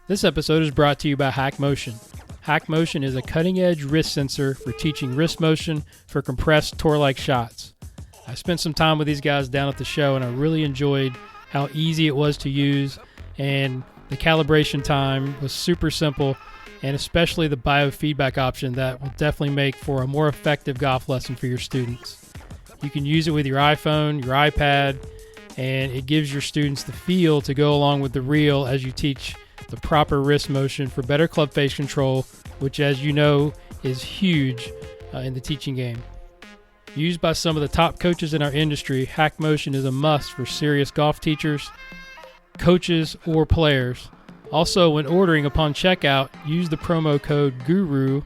This episode is brought to you by Hack Motion. Hack Motion is a cutting-edge wrist sensor for teaching wrist motion for compressed tour-like shots. I spent some time with these guys down at the show, and I really enjoyed how easy it was to use, and the calibration time was super simple, and especially the biofeedback option that will definitely make for a more effective golf lesson for your students. You can use it with your iPhone, your iPad, and it gives your students the feel to go along with the reel as you teach the proper wrist motion for better club face control, which, as you know, is huge in the teaching game. Used by some of the top coaches in our industry, Hack Motion is a must for serious golf teachers, coaches, or players. Also, when ordering upon checkout, use the promo code GURU,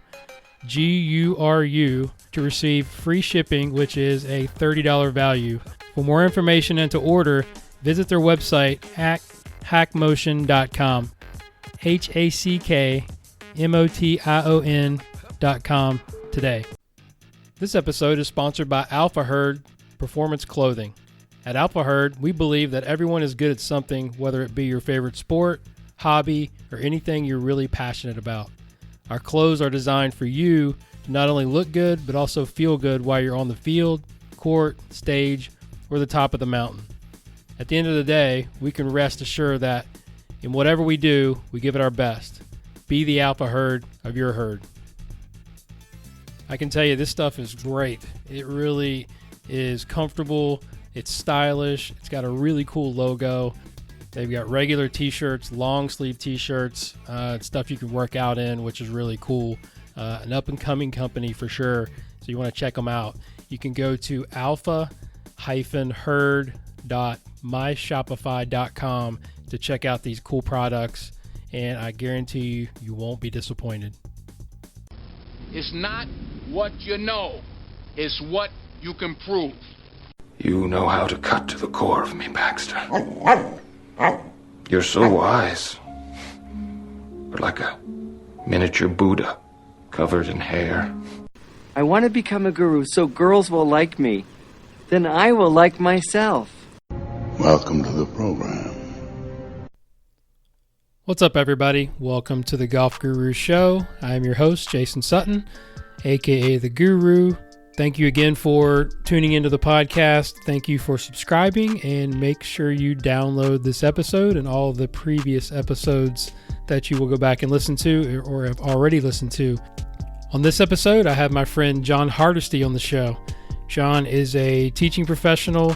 G-U-R-U, to receive free shipping, which is a $30 value. For more information and to order, visit their website at hackmotion.com. HACKMOTION.com today. This episode is sponsored by Alpha Herd Performance Clothing. At Alpha Herd, we believe that everyone is good at something, whether it be your favorite sport, hobby, or anything you're really passionate about. Our clothes are designed for you to not only look good, but also feel good while you're on the field, court, stage, or the top of the mountain. At the end of the day, we can rest assured that in whatever we do, we give it our best. Be the Alpha Herd of your herd. I can tell you this stuff is great. It really is comfortable. It's stylish. It's got a really cool logo. They've got regular t-shirts, long sleeve t-shirts, stuff you can work out in, which is really cool. An up and coming company for sure. So you want to check them out. You can go to alpha-herd.myshopify.com to check out these cool products, and I guarantee you won't be disappointed. It's not what you know, it's what you can prove. You know how to cut to the core of me, Baxter. You're so wise. You're like a miniature Buddha covered in hair. I want to become a guru so girls will like me. Then I will like myself. Welcome to the program. What's up, everybody? Welcome to the Golf Guru Show. I'm your host, Jason Sutton, aka The Guru. Thank you again for tuning into the podcast. Thank you for subscribing, and make sure you download this episode and all the previous episodes that you will go back and listen to or have already listened to. On this episode, I have my friend John Hardesty on the show. John is a teaching professional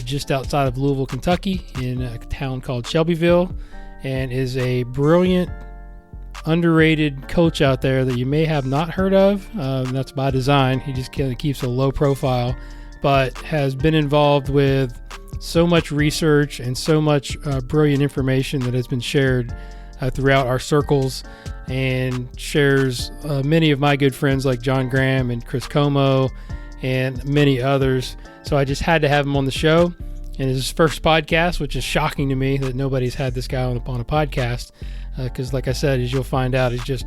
just outside of Louisville, Kentucky, in a town called Shelbyville, and is a brilliant, underrated coach out there that you may have not heard of. That's by design. He just kind of keeps a low profile, but has been involved with so much research and so much brilliant information that has been shared throughout our circles, and shares many of my good friends like John Graham and Chris Como and many others. So I just had to have him on the show. And his first podcast, which is shocking to me that nobody's had this guy on a podcast, because like I said, as you'll find out, he's just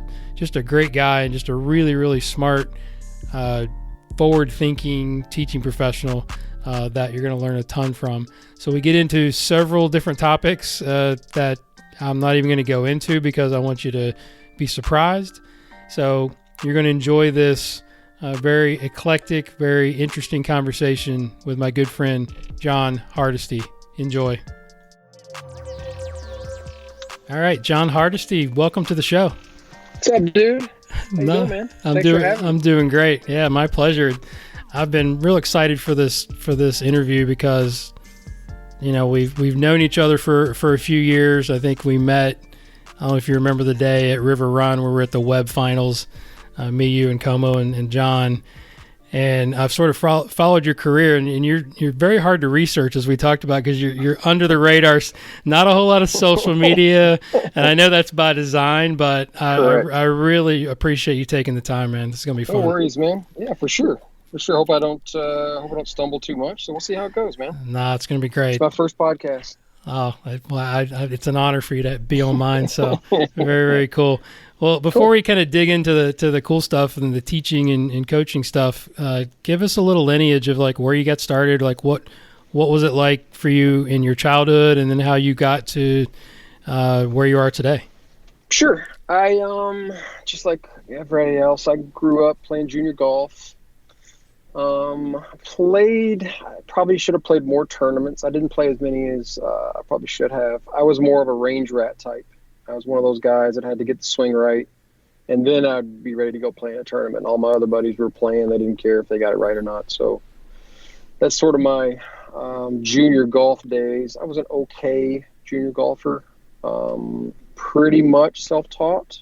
a great guy and just a really, really smart, forward-thinking teaching professional that you're going to learn a ton from. So we get into several different topics that I'm not even going to go into because I want you to be surprised. So you're going to enjoy this very eclectic, very interesting conversation with my good friend, John Hardesty. Enjoy. All right, John Hardesty, welcome to the show. What's up, dude? How you doing, man? I'm doing great. Yeah, my pleasure. I've been real excited for this interview because, you know, we've known each other for a few years. I think we met, I don't know if you remember the day at River Run where we were at the Web Finals. Me, you, and Como and John, and I've sort of followed your career, and you're very hard to research, as we talked about, because you're under the radar. Not a whole lot of social media, and I know that's by design, but I really appreciate you taking the time, man. This is gonna be fun. No worries, man. Yeah, for sure. Hope I don't stumble too much. So we'll see how it goes, man. Nah, it's gonna be great. It's my first podcast. Oh, it's an honor for you to be on mine. So very, very cool. Well, before we kind of dig into the cool stuff and the teaching and coaching stuff, give us a little lineage of like where you got started, like what was it like for you in your childhood, and then how you got to where you are today. Sure. I just like everybody else, I grew up playing junior golf. I probably should have played more tournaments. I didn't play as many as I probably should have. I was more of a range rat type. I was one of those guys that had to get the swing right, and then I'd be ready to go play in a tournament. All my other buddies were playing. They didn't care if they got it right or not. So that's sort of my junior golf days. I was an okay junior golfer, pretty much self-taught.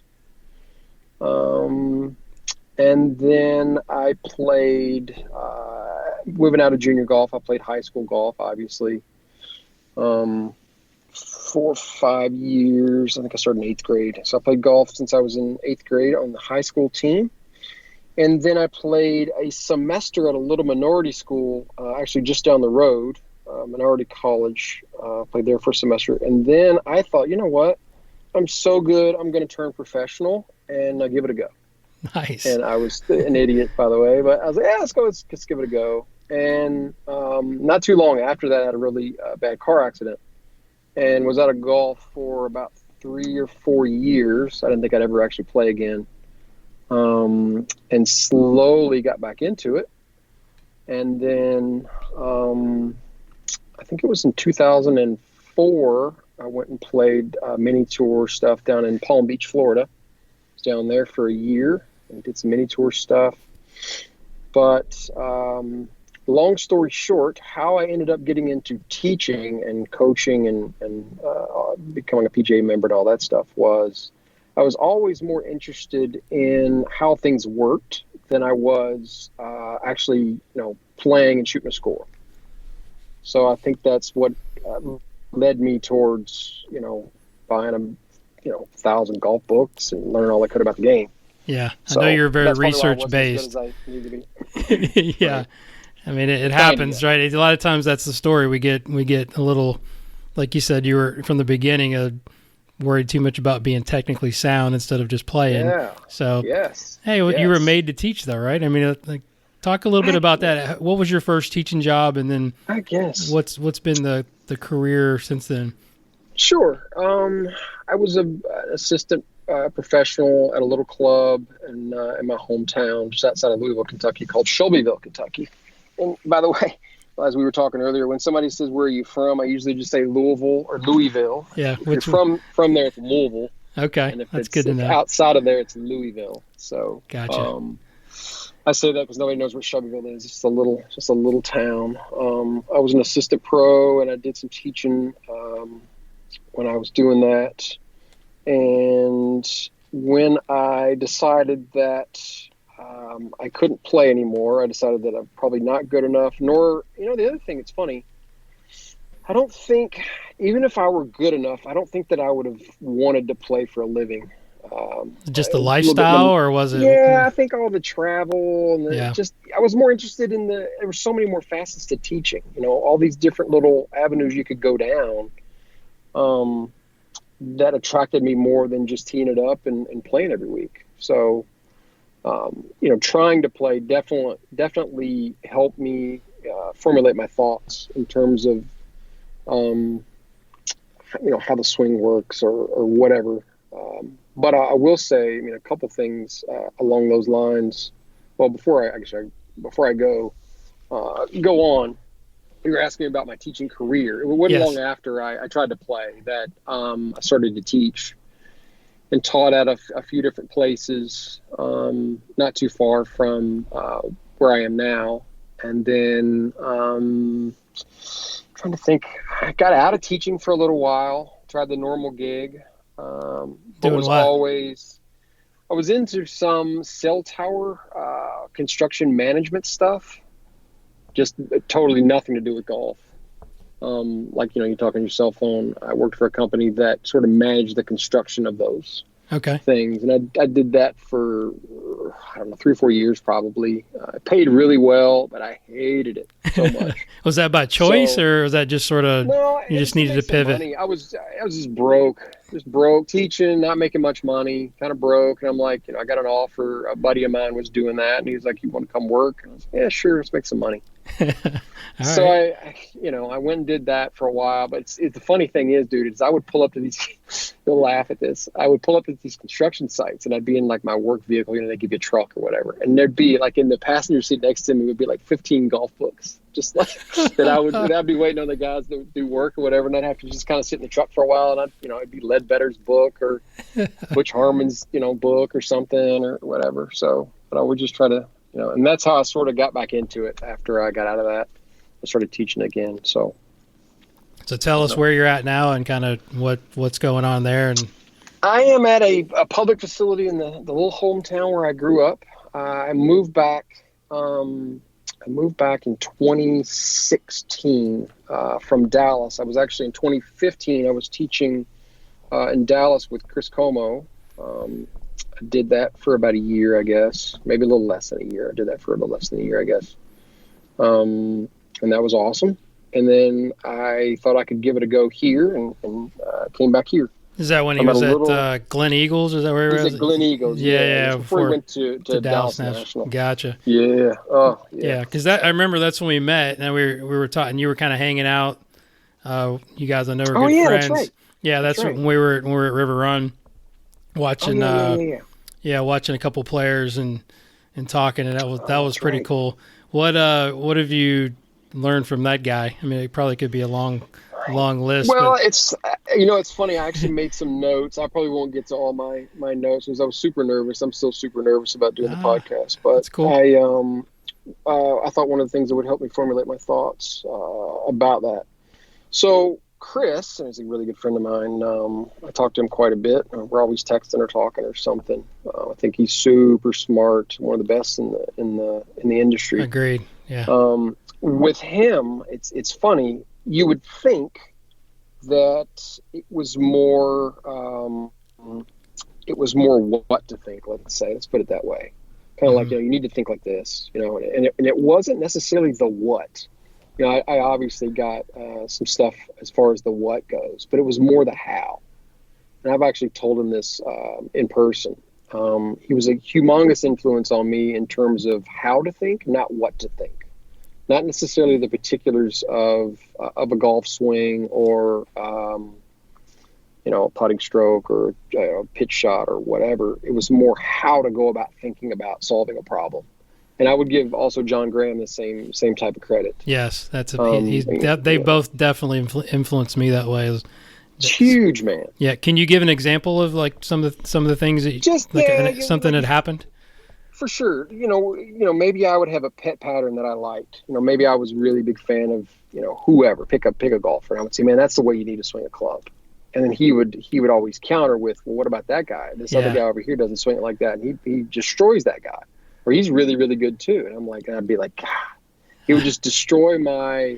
And then I played, moving out of junior golf, I played high school golf, obviously, 4 or 5 years. I think I started in 8th grade. So I played golf since I was in 8th grade on the high school team. And then I played a semester at a little minority school, actually just down the road, minority college. Played there for a semester. And then I thought, you know what? I'm so good, I'm going to turn professional and give it a go. Nice. And I was an idiot, by the way, but I was like, yeah, let's give it a go. And not too long after that, I had a really bad car accident and was out of golf for about 3 or 4 years. I didn't think I'd ever actually play again. And slowly got back into it. And then I think it was in 2004, I went and played mini tour stuff down in Palm Beach, Florida. Down there for a year and did some mini tour stuff. But long story short, how I ended up getting into teaching and coaching and becoming a PGA member and all that stuff was I was always more interested in how things worked than I was actually, playing and shooting a score. So I think that's what led me towards, buying a 1,000 golf books and learn all I could about the game. Yeah, I know you're very research based. Yeah, I mean it happens, right? A lot of times that's the story. We get a little, like you said, you were from the beginning worried too much about being technically sound instead of just playing. Yeah. So yes. Hey, you were made to teach, though, right? I mean, talk a little bit about that. What was your first teaching job, and then I guess what's been the career since then? Sure. I was an assistant professional at a little club in my hometown, just outside of Louisville, Kentucky, called Shelbyville, Kentucky. And by the way, as we were talking earlier, when somebody says, "Where are you from?" I usually just say Louisville or Louisville. Yeah. If you're from there, it's Louisville. Okay. And if That's good to know. Outside of there, it's Louisville. So Gotcha. I say that because nobody knows what Shelbyville is. It's just a little town. I was an assistant pro, and I did some teaching when I was doing that. And when I decided that I couldn't play anymore, I decided that I'm probably not good enough. Nor, the other thing, it's funny. I don't think, even if I were good enough, I don't think that I would have wanted to play for a living. Just the lifestyle, or was it? Yeah, I think all the travel and Yeah. I was more interested in there were so many more facets to teaching, all these different little avenues you could go down. That attracted me more than just teeing it up and playing every week. So, trying to play definitely helped me formulate my thoughts in terms of, how the swing works or whatever. But I will say, a couple things along those lines. Well, before I go on, you were asking me about my teaching career. It wasn't long after I tried to play that I started to teach and taught at a few different places, not too far from where I am now. And then trying to think, I got out of teaching for a little while, tried the normal gig. But I was into some cell tower construction management stuff, just totally nothing to do with golf. You talk on your cell phone. I worked for a company that sort of managed the construction of those things. And I did that for, 3 or 4 years probably. I paid really well, but I hated it so much. Was that by choice, or was that just sort of, you just needed to pivot? Money. I was just broke teaching, not making much money, kind of broke. And I'm like, I got an offer. A buddy of mine was doing that. And he was like, "You want to come work?" And I was like, "Yeah, sure. Let's make some money." So I went and did that for a while. But the funny thing is, dude, is I would pull up to these. You'll laugh at this. I would pull up to these construction sites, and I'd be in like my work vehicle. They give you a truck or whatever, and there'd be like in the passenger seat next to me would be like 15 golf books, just like that. I'd be waiting on the guys to do work or whatever, and I'd have to just kind of sit in the truck for a while, and it'd be Ledbetter's book or Butch Harmon's book or something or whatever. So, but I would just try to and that's how I sort of got back into it after I got out of that. I started teaching again. So tell us where you're at now and kind of what's going on there. And I am at a public facility in the little hometown where I grew up. I moved back. I moved back in 2016 from Dallas. I was actually in 2015. I was teaching in Dallas with Chris Como. I did that for about a year, I guess, maybe a little less than a year. I did that for a little less than a year, I guess. And that was awesome. And then I thought I could give it a go here and came back here. Is that when he was at Glen Eagles? Is that where he was? At Glen Eagles, yeah. Before he went to Dallas National. Gotcha. Yeah. Oh, yeah. Because I remember that's when we met, and we were talking. You were kind of hanging out. You guys, I know, were good friends. That's right. Yeah, that's right. when we were at River Run, watching. Watching a couple players and talking, and that was pretty cool. What have you learned from that guy? I mean, it probably could be a long list. Well, it's funny. I actually made some notes. I probably won't get to all my notes because I was super nervous. I'm still super nervous about doing the podcast. But that's cool. I thought one of the things that would help me formulate my thoughts about that. So Chris, and he's a really good friend of mine. I talk to him quite a bit. We're always texting or talking or something. I think he's super smart, one of the best in the industry. Agreed. Yeah. With him, it's funny. You would think that it was more what to think. Let's put it that way. Kind of like you need to think like this, and it wasn't necessarily the what. I obviously got some stuff as far as the what goes, but it was more the how. And I've actually told him this in person. He was a humongous influence on me in terms of how to think, not what to think. Not necessarily the particulars of a golf swing or a putting stroke or a pitch shot or whatever. It was more how to go about thinking about solving a problem. And I would give also John Graham the same type of credit. Yes, they both definitely influenced me that way. Huge, man. Yeah, can you give an example of like some of the things that something had happened? For sure. Maybe I would have a pet pattern that I liked. Maybe I was a really big fan of whoever. Pick a golfer, and I would say, man, that's the way you need to swing a club. And then he would always counter with, well, what about that guy? This other guy over here doesn't swing it like that, and he destroys that guy. Or he's really, really good too. And I'd be like, God, he would just destroy my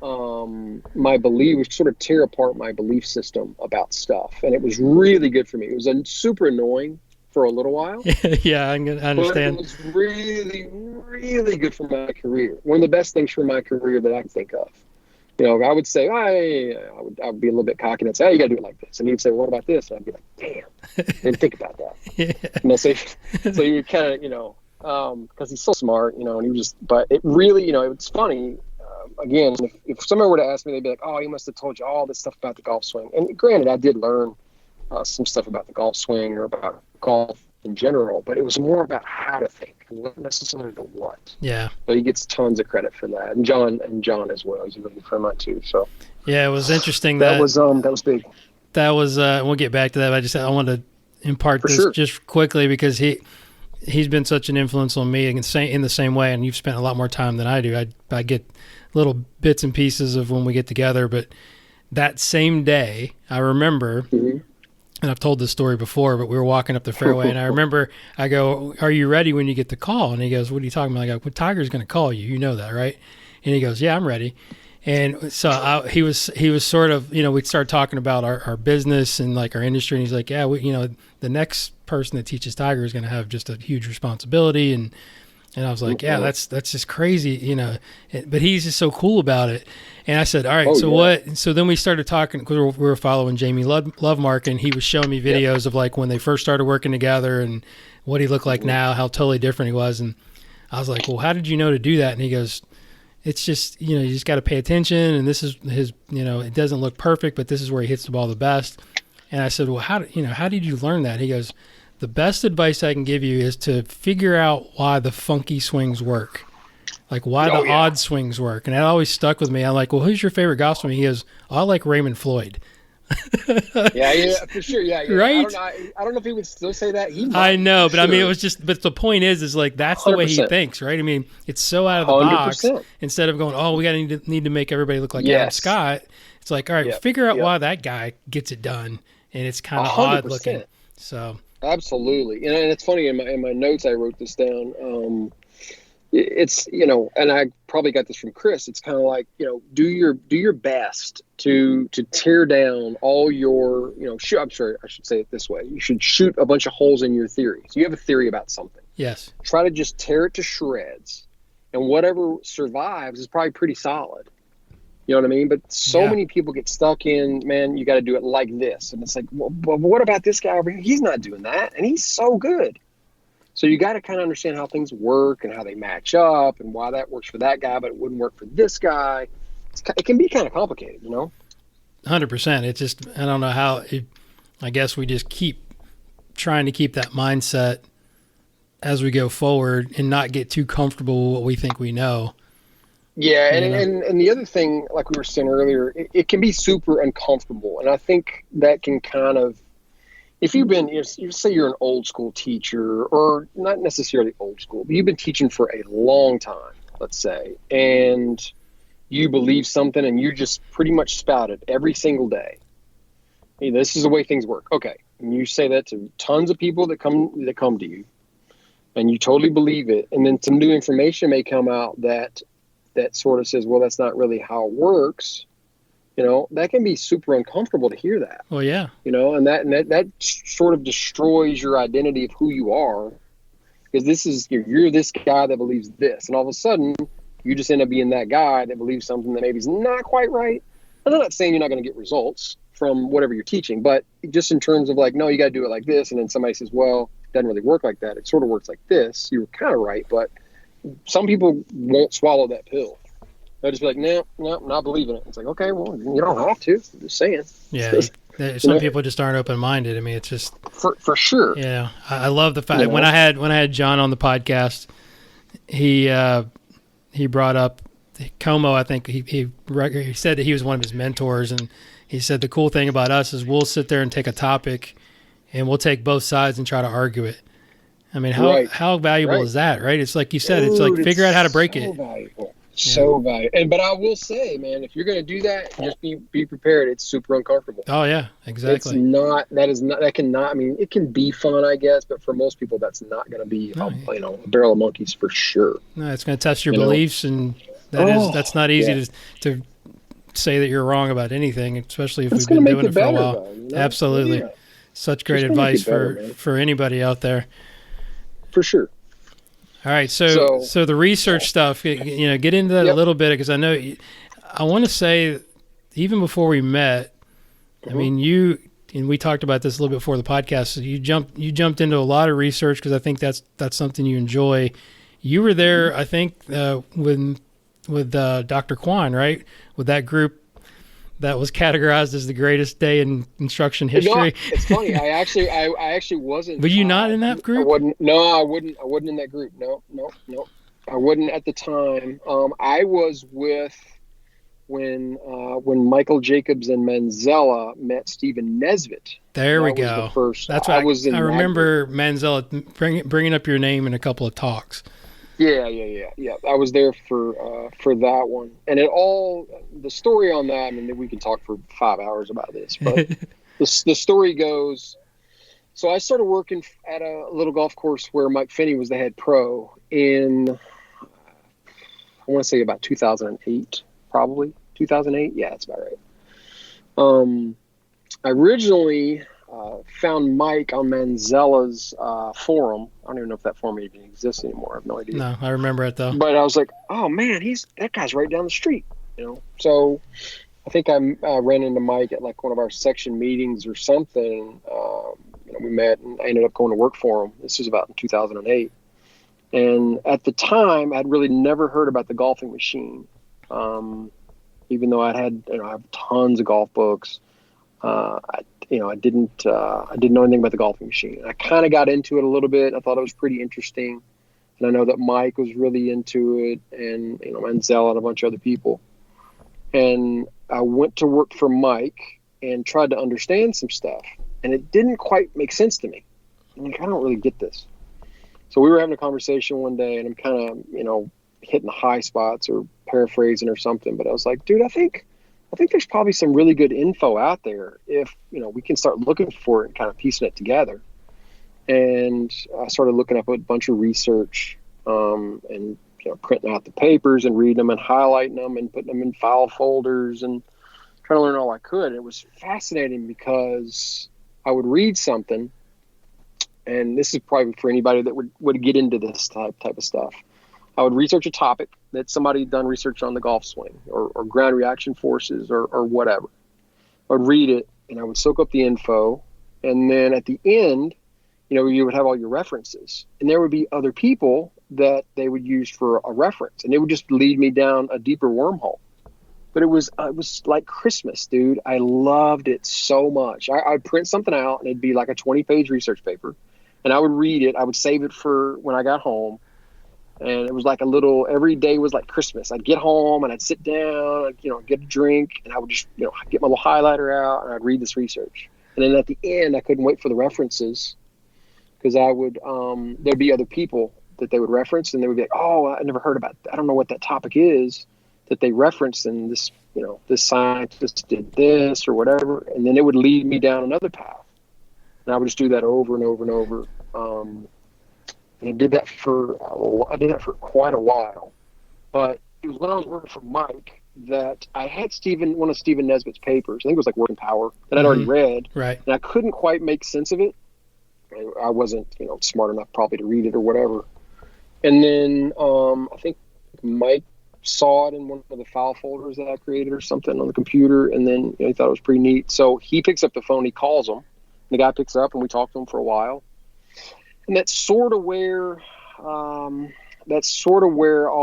belief, sort of tear apart my belief system about stuff. And it was really good for me. It was super annoying for a little while. Yeah, I understand. But it was really, really good for my career. One of the best things for my career that I can think of. I would say, I would be a little bit cocky and say, you got to do it like this. And he'd say, what about this? And I'd be like, damn, didn't think about that. Yeah. So you would kind of, because he's so smart, and he was but it really, it's funny. Again, if someone were to ask me, they'd be like, oh, he must have told you all this stuff about the golf swing. And granted, I did learn some stuff about the golf swing or about golf in general, but it was more about how to think, not necessarily the what. Yeah. But he gets tons of credit for that. And John as well. He's a really good friend of mine too. So yeah, it was interesting. That was big. That was, we'll get back to that. I want to impart this just quickly because he's been such an influence on me in the same way, and you've spent a lot more time than I do. I get little bits and pieces of when we get together, but that same day, I remember, and I've told this story before, but we were walking up the fairway, and I remember I go, are you ready when you get the call? And he goes, what are you talking about? I go, well, Tiger's going to call you. You know that, right? And he goes, yeah, I'm ready. And so he was sort of, we'd start talking about our business and like our industry. And he's like, yeah, the next person that teaches Tiger is going to have just a huge responsibility. And I was like, yeah, that's just crazy, but he's just so cool about it. And I said, all right, what? So then we started talking because we were following Jamie Lovemark, and he was showing me videos of like when they first started working together and what he looked like now, how totally different he was. And I was like, well, how did you know to do that? And he goes, it's just, you just got to pay attention. And this is his, it doesn't look perfect, but this is where he hits the ball the best. And I said, well, how did you learn that? He goes, the best advice I can give you is to figure out why the funky swings work. Like why the odd swings work. And that always stuck with me. I'm like, well, who's your favorite golf swing? He goes, I like Raymond Floyd. yeah, for sure. Yeah. Right? I don't know if he would still say that. He might, I know, but sure. I mean, it was just, but the point is like, that's the way he 100%. thinks, right? I mean, it's so out of the 100%. box. Instead of going, oh, we need to make everybody look like Adam Scott. It's like, all right, figure out why that guy gets it done. And it's kind of odd looking. So absolutely. And it's funny, in my notes, I wrote this down. It's, and I probably got this from Chris. It's kind of like, do your best to tear down all your, I'm sorry, I should say it this way. You should shoot a bunch of holes in your theories. You have a theory about something. Yes. Try to just tear it to shreds, and whatever survives is probably pretty solid. You know what I mean? But so many people get stuck in, man, you got to do it like this. And it's like, well, what about this guy over here? He's not doing that. And he's so good. So you got to kind of understand how things work and how they match up and why that works for that guy, but it wouldn't work for this guy. It can be kind of complicated, 100%. It's just, I don't know how, I guess we just keep trying to keep that mindset as we go forward and not get too comfortable with what we think we know. Yeah, and the other thing, like we were saying earlier, it can be super uncomfortable. And I think that can kind of, if you've been, you say you're an old school teacher, or not necessarily old school, but you've been teaching for a long time, let's say, and you believe something and you just pretty much spout it every single day. Hey, this is the way things work. Okay. And you say that to tons of people that come to you, and you totally believe it. And then some new information may come out that sort of says, well, that's not really how it works. That can be super uncomfortable to hear that. Well, yeah. And that sort of destroys your identity of who you are, because you're this guy that believes this, and all of a sudden you just end up being that guy that believes something that maybe is not quite right. And I'm not saying you're not going to get results from whatever you're teaching, but just in terms of like, no, you got to do it like this, and then somebody says, well, it doesn't really work like that. It sort of works like this. You were kind of right, but some people won't swallow that pill. They'll just be like, no, not believing it. It's like, okay, well, you don't have to. I'm just saying. Yeah, some people just aren't open-minded. I mean, it's just for sure. Yeah, I love the fact when I had John on the podcast, he brought up Como. I think he said that he was one of his mentors, and he said the cool thing about us is we'll sit there and take a topic, and we'll take both sides and try to argue it. I mean, how valuable is that, right? It's like you said, it's like figure out how to break it. Valuable. So valuable. But I will say, man, if you're going to do that, just be prepared. It's super uncomfortable. Oh yeah, exactly. That cannot, I mean, it can be fun, I guess, but for most people, that's not going to be, a barrel of monkeys for sure. No, it's going to test your beliefs, and that's not easy to say that you're wrong about anything, especially if we've been doing it for a while. Though, Absolutely. Yeah. Such great advice for anybody out there. For sure. All right, so the research stuff, get into that a little bit, because I know I want to say even before we met, I mean, and we talked about this a little bit before the podcast. So you jumped into a lot of research because I think that's something you enjoy. You were there, I think, with Dr. Kwan, right? With that group that was categorized as the greatest day in instruction history. It's funny. I actually wasn't. Were you not in that group? I wasn't in that group. No. I wasn't at the time. I was with when Michael Jacobs and Manzella met Stephen Nesbitt. There we go. That's what I remember. Manzella bringing up your name in a couple of talks. Yeah. I was there for that one, and the story on that. I mean, we can talk for 5 hours about this, but the story goes. So I started working at a little golf course where Mike Finney was the head pro in, I want to say about 2008, probably 2008. Yeah, that's about right. I originally found Mike on Manzella's forum. I don't even know if that forum even exists anymore. I have no idea. No, I remember it though. But I was like, oh man, that guy's right down the street. So I think I ran into Mike at like one of our section meetings or something. We met, and I ended up going to work for him. This was about in 2008. And at the time, I'd really never heard about the golfing machine. Even though I have tons of golf books, I didn't know anything about the golfing machine. I kind of got into it a little bit. I thought it was pretty interesting. And I know that Mike was really into it, and, Manziel and a bunch of other people. And I went to work for Mike and tried to understand some stuff, and it didn't quite make sense to me. I'm like, I don't really get this. So we were having a conversation one day, and I'm kind of, hitting the high spots or paraphrasing or something. But I was like, dude, I think there's probably some really good info out there if, we can start looking for it and kind of piecing it together. And I started looking up a bunch of research, and printing out the papers and reading them and highlighting them and putting them in file folders and trying to learn all I could. It was fascinating because I would read something, and this is probably for anybody that would get into this type of stuff. I would research a topic that somebody had done research on, the golf swing or ground reaction forces or whatever. I would read it, and I would soak up the info, and then at the end, you would have all your references, and there would be other people that they would use for a reference, and it would just lead me down a deeper wormhole. But it was like Christmas, dude. I loved it so much. I'd print something out, and it'd be like a 20-page research paper, and I would read it. I would save it for when I got home, and it was like every day was like Christmas. I'd get home, and I'd sit down, I'd, get a drink, and I would just, get my little highlighter out, and I'd read this research. And then at the end, I couldn't wait for the references, because I would, there'd be other people that they would reference, and they would be like, oh, I never heard about that. I don't know what that topic is that they referenced, and this, this scientist did this or whatever. And then it would lead me down another path. And I would just do that over and over and over. And I did that for quite a while. But it was when I was working for Mike that I had one of Stephen Nesbitt's papers. I think it was like Work and Power that I'd already read. Right. And I couldn't quite make sense of it. I wasn't, smart enough probably to read it or whatever. And then I think Mike saw it in one of the file folders that I created or something on the computer, and then he thought it was pretty neat. So he picks up the phone, he calls him, and the guy picks up, and we talk to him for a while. And that's sort of where all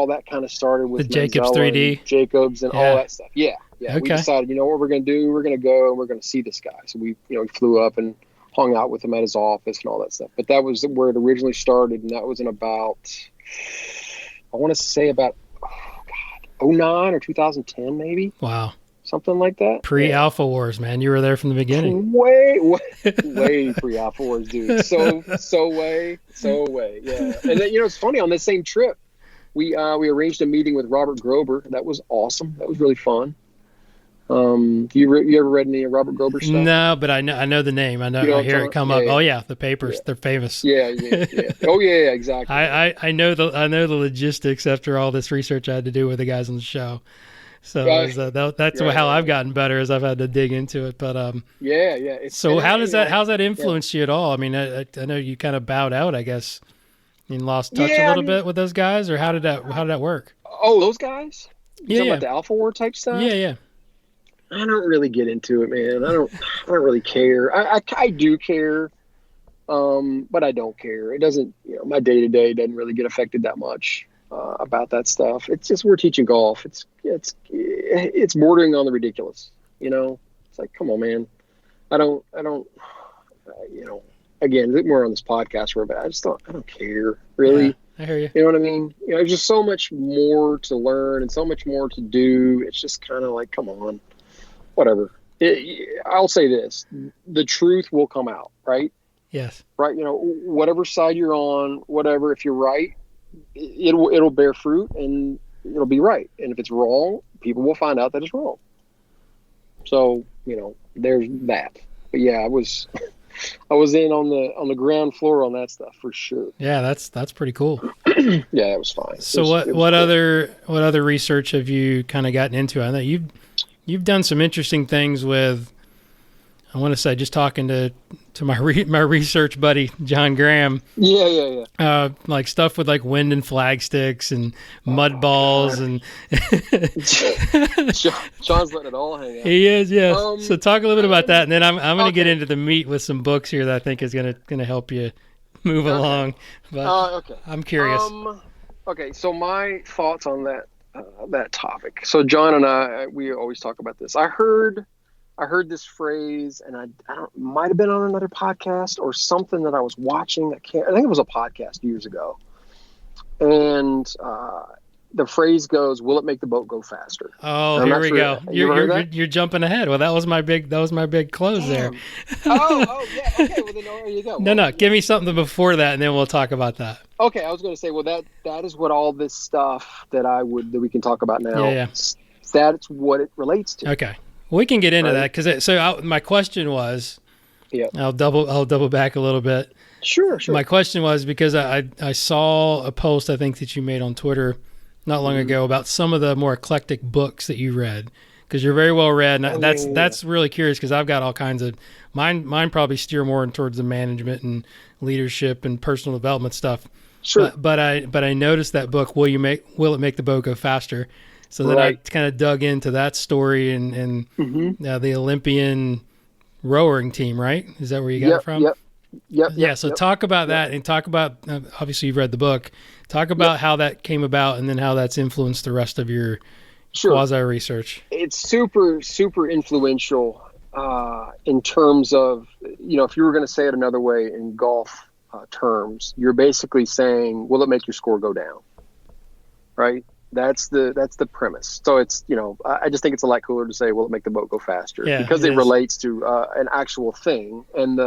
that kind of started with the Jacobs Manziel 3D, and Jacobs and all that stuff. Yeah. Okay. We decided, what we're going to do? We're going to go and we're going to see this guy. So we flew up and hung out with him at his office and all that stuff. But that was where it originally started, and that was in about, I want to say about, 2009 or 2010 maybe. Wow. Something like that. Pre-Alpha Wars, man. You were there from the beginning. Way pre-Alpha Wars, dude. So way. Yeah. And then, it's funny, on that same trip, we arranged a meeting with Robert Grober. That was awesome. That was really fun. You ever read any of Robert Grober stuff? No, but I know the name. I hear it come up. Yeah. Oh yeah, the papers. Yeah. They're famous. Yeah. Oh yeah, exactly. I know the logistics after all this research I had to do with the guys on the show. So that's how I've gotten better, as I've had to dig into it. But yeah. How's that influenced you at all? I mean, I know you kind of bowed out, I guess, and lost touch a little bit with those guys, or how did that work? Oh, those guys? Yeah. Talking about the Alpha War type stuff? Yeah. I don't really get into it, man. I don't really care. I do care, but I don't care. It doesn't, my day-to-day doesn't really get affected that much about that stuff. It's just, we're teaching golf. It's bordering on the ridiculous, It's like, come on, man. I don't, again, we're on this podcast for a bit. I don't care, really. Yeah, I hear you. You know what I mean? There's just so much more to learn and so much more to do. It's just kind of like, come on. Whatever. I'll say this: the truth will come out, right? Yes. Right. Whatever side you're on, whatever. If you're right, it'll bear fruit and it'll be right. And if it's wrong, people will find out that it's wrong. So there's that. But yeah, I was in on the ground floor on that stuff for sure. Yeah, that's pretty cool. Yeah, it was fine. So what cool. other research have you kind of gotten into? I know you've done some interesting things with, I want to say, just talking to my research buddy John Graham. Yeah. Like stuff with like wind and flag sticks and mud balls and. John's letting it all hang out. He is, yes. So talk a little bit about that, and then I'm going to get into the meat with some books here that I think is going to help you move along. But okay. I'm curious. Okay, so my thoughts on that that topic. So John and I, we always talk about this. I heard this phrase, and I don't, might have been on another podcast or something that I was watching. I think it was a podcast years ago. And the phrase goes, "Will it make the boat go faster?" Oh, here we go. You're jumping ahead. Well, that was my big close there. Oh, yeah. Okay, well then there you go. No. Give me something before that, and then we'll talk about that. Okay, I was going to say, well, that is what all this stuff that we can talk about now. Yeah. That's what it relates to. Okay, we can get into that because my question was, yeah, I'll double back a little bit. Sure. My question was because I saw a post I think that you made on Twitter not long ago about some of the more eclectic books that you read, because you're very well read, and that's really curious because I've got all kinds of mine probably steer more towards the management and leadership and personal development stuff. Sure. But I noticed that book, Will It Make the Boat Go Faster? So then I kind of dug into that story and the Olympian rowing team, right? Is that where you got it from? Yep. Yeah. So talk about that, and talk about obviously you've read the book. Talk about how that came about, and then how that's influenced the rest of your quasi research. It's super, super influential in terms of, if you were going to say it another way in golf terms, you're basically saying, will it make your score go down? Right? That's the premise. So it's, I just think it's a lot cooler to say, will it make the boat go faster? Yeah, because it relates to an actual thing. And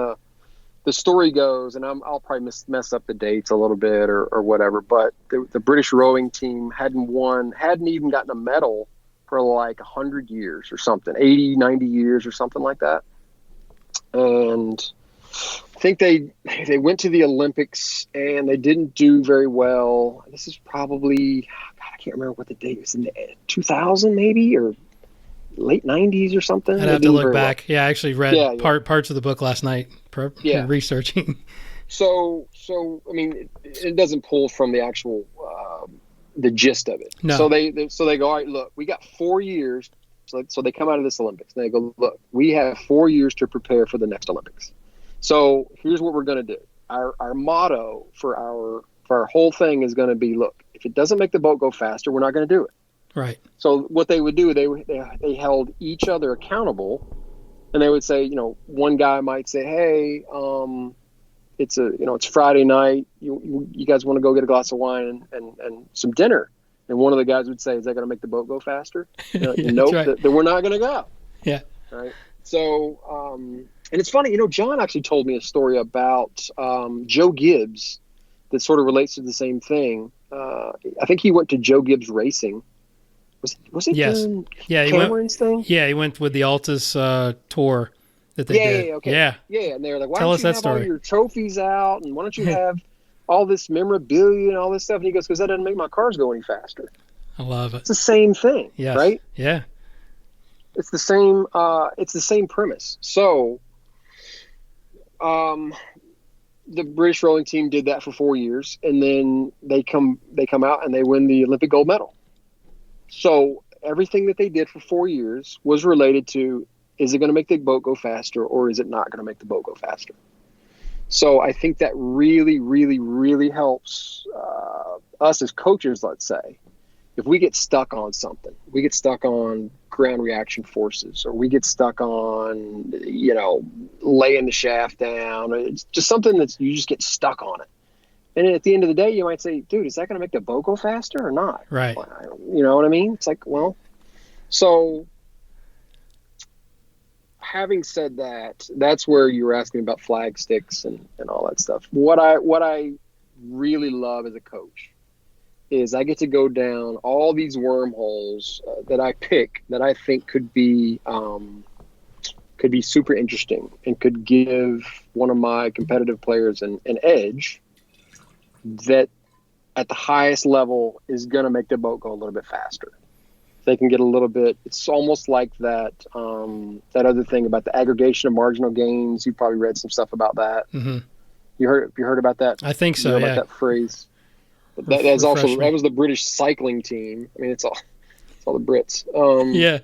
the story goes, and I'll probably mess up the dates a little bit or whatever, but the British rowing team hadn't even gotten a medal for like 100 years or something, 80, 90 years or something like that. And I think they went to the Olympics and they didn't do very well. This is probably, I can't remember what the date was, in 2000 maybe, or late 90s or something. I'd have to look back. Yeah, I actually read parts of the book last night researching. So I mean, it doesn't pull from the actual the gist of it. No. So they go, all right, look, we got 4 years. So they come out of this Olympics and they go, look, we have 4 years to prepare for the next Olympics. So here's what we're going to do. Our motto for our whole thing is going to be, look, if it doesn't make the boat go faster, we're not going to do it. Right. So what they would do, they held each other accountable, and they would say, one guy might say, hey, it's Friday night. You guys want to go get a glass of wine and some dinner? And one of the guys would say, is that going to make the boat go faster? Nope, right. That we're not going to go. Yeah. Right. So, and it's funny, John actually told me a story about Joe Gibbs that sort of relates to the same thing. I think he went to Joe Gibbs Racing. Was it yes. Cameron's thing? Yeah, he went with the Altus tour that they did. Yeah, okay. Yeah. And they were like, why Tell don't us you that have story. all your trophies out, and why don't you have all this memorabilia and all this stuff? And he goes, because that doesn't make my cars go any faster. I love it. It's the same thing, right? Yeah. It's the same premise. So, the British rowing team did that for 4 years, and then they come out and they win the Olympic gold medal. So everything that they did for 4 years was related to, is it going to make the boat go faster, or is it not going to make the boat go faster? So I think that really, really, really helps us as coaches, let's say. If we get stuck on something, we get stuck on ground reaction forces, or we get stuck on, laying the shaft down, it's just something that you just get stuck on it. And at the end of the day, you might say, dude, is that going to make the boat go faster or not? Right. You know what I mean? It's like, well, so having said that, that's where you were asking about flag sticks and all that stuff. What I really love as a coach is I get to go down all these wormholes that I pick that I think could be super interesting and could give one of my competitive players an edge that at the highest level is going to make the boat go a little bit faster. They can get a little bit, it's almost like that other thing about the aggregation of marginal gains. You probably read some stuff about that. Mm-hmm. You heard about that? I think so. About that phrase. That was the British cycling team. I mean, it's all the Brits. Yeah.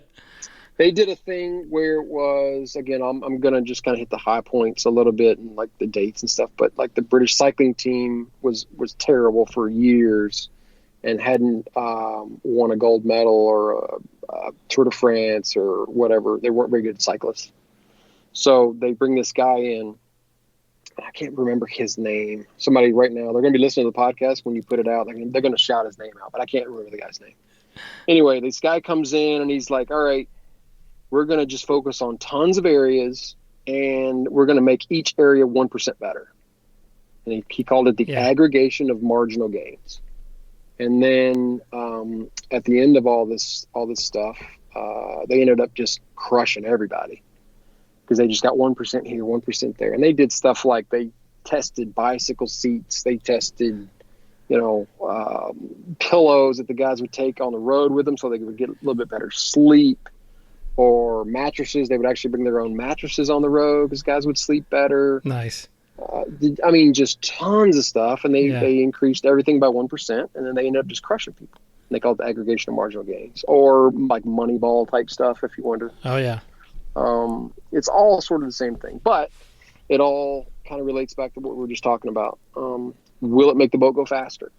They did a thing where it was, again, I'm going to just kind of hit the high points a little bit and like the dates and stuff, but like the British cycling team was terrible for years. and hadn't won a gold medal or a Tour de France or whatever. They weren't very good cyclists. So they bring this guy in. I can't remember his name. Somebody right now, they're going to be listening to the podcast when you put it out. They're going to shout his name out, but I can't remember the guy's name. Anyway, this guy comes in and he's like, all right, we're going to just focus on tons of areas and we're going to make each area 1% better. And he called it the aggregation of marginal gains. And then at the end of all this stuff, they ended up just crushing everybody because they just got 1% here, 1% there. And they did stuff like they tested bicycle seats. They tested, pillows that the guys would take on the road with them so they would get a little bit better sleep, or mattresses. They would actually bring their own mattresses on the road because guys would sleep better. Nice. Just tons of stuff. And they increased everything by 1%. And then they ended up just crushing people. And they call it the aggregation of marginal gains, or like Moneyball type stuff, if you wonder. Oh, yeah. It's all sort of the same thing, but it all kind of relates back to what we were just talking about. Will it make the boat go faster?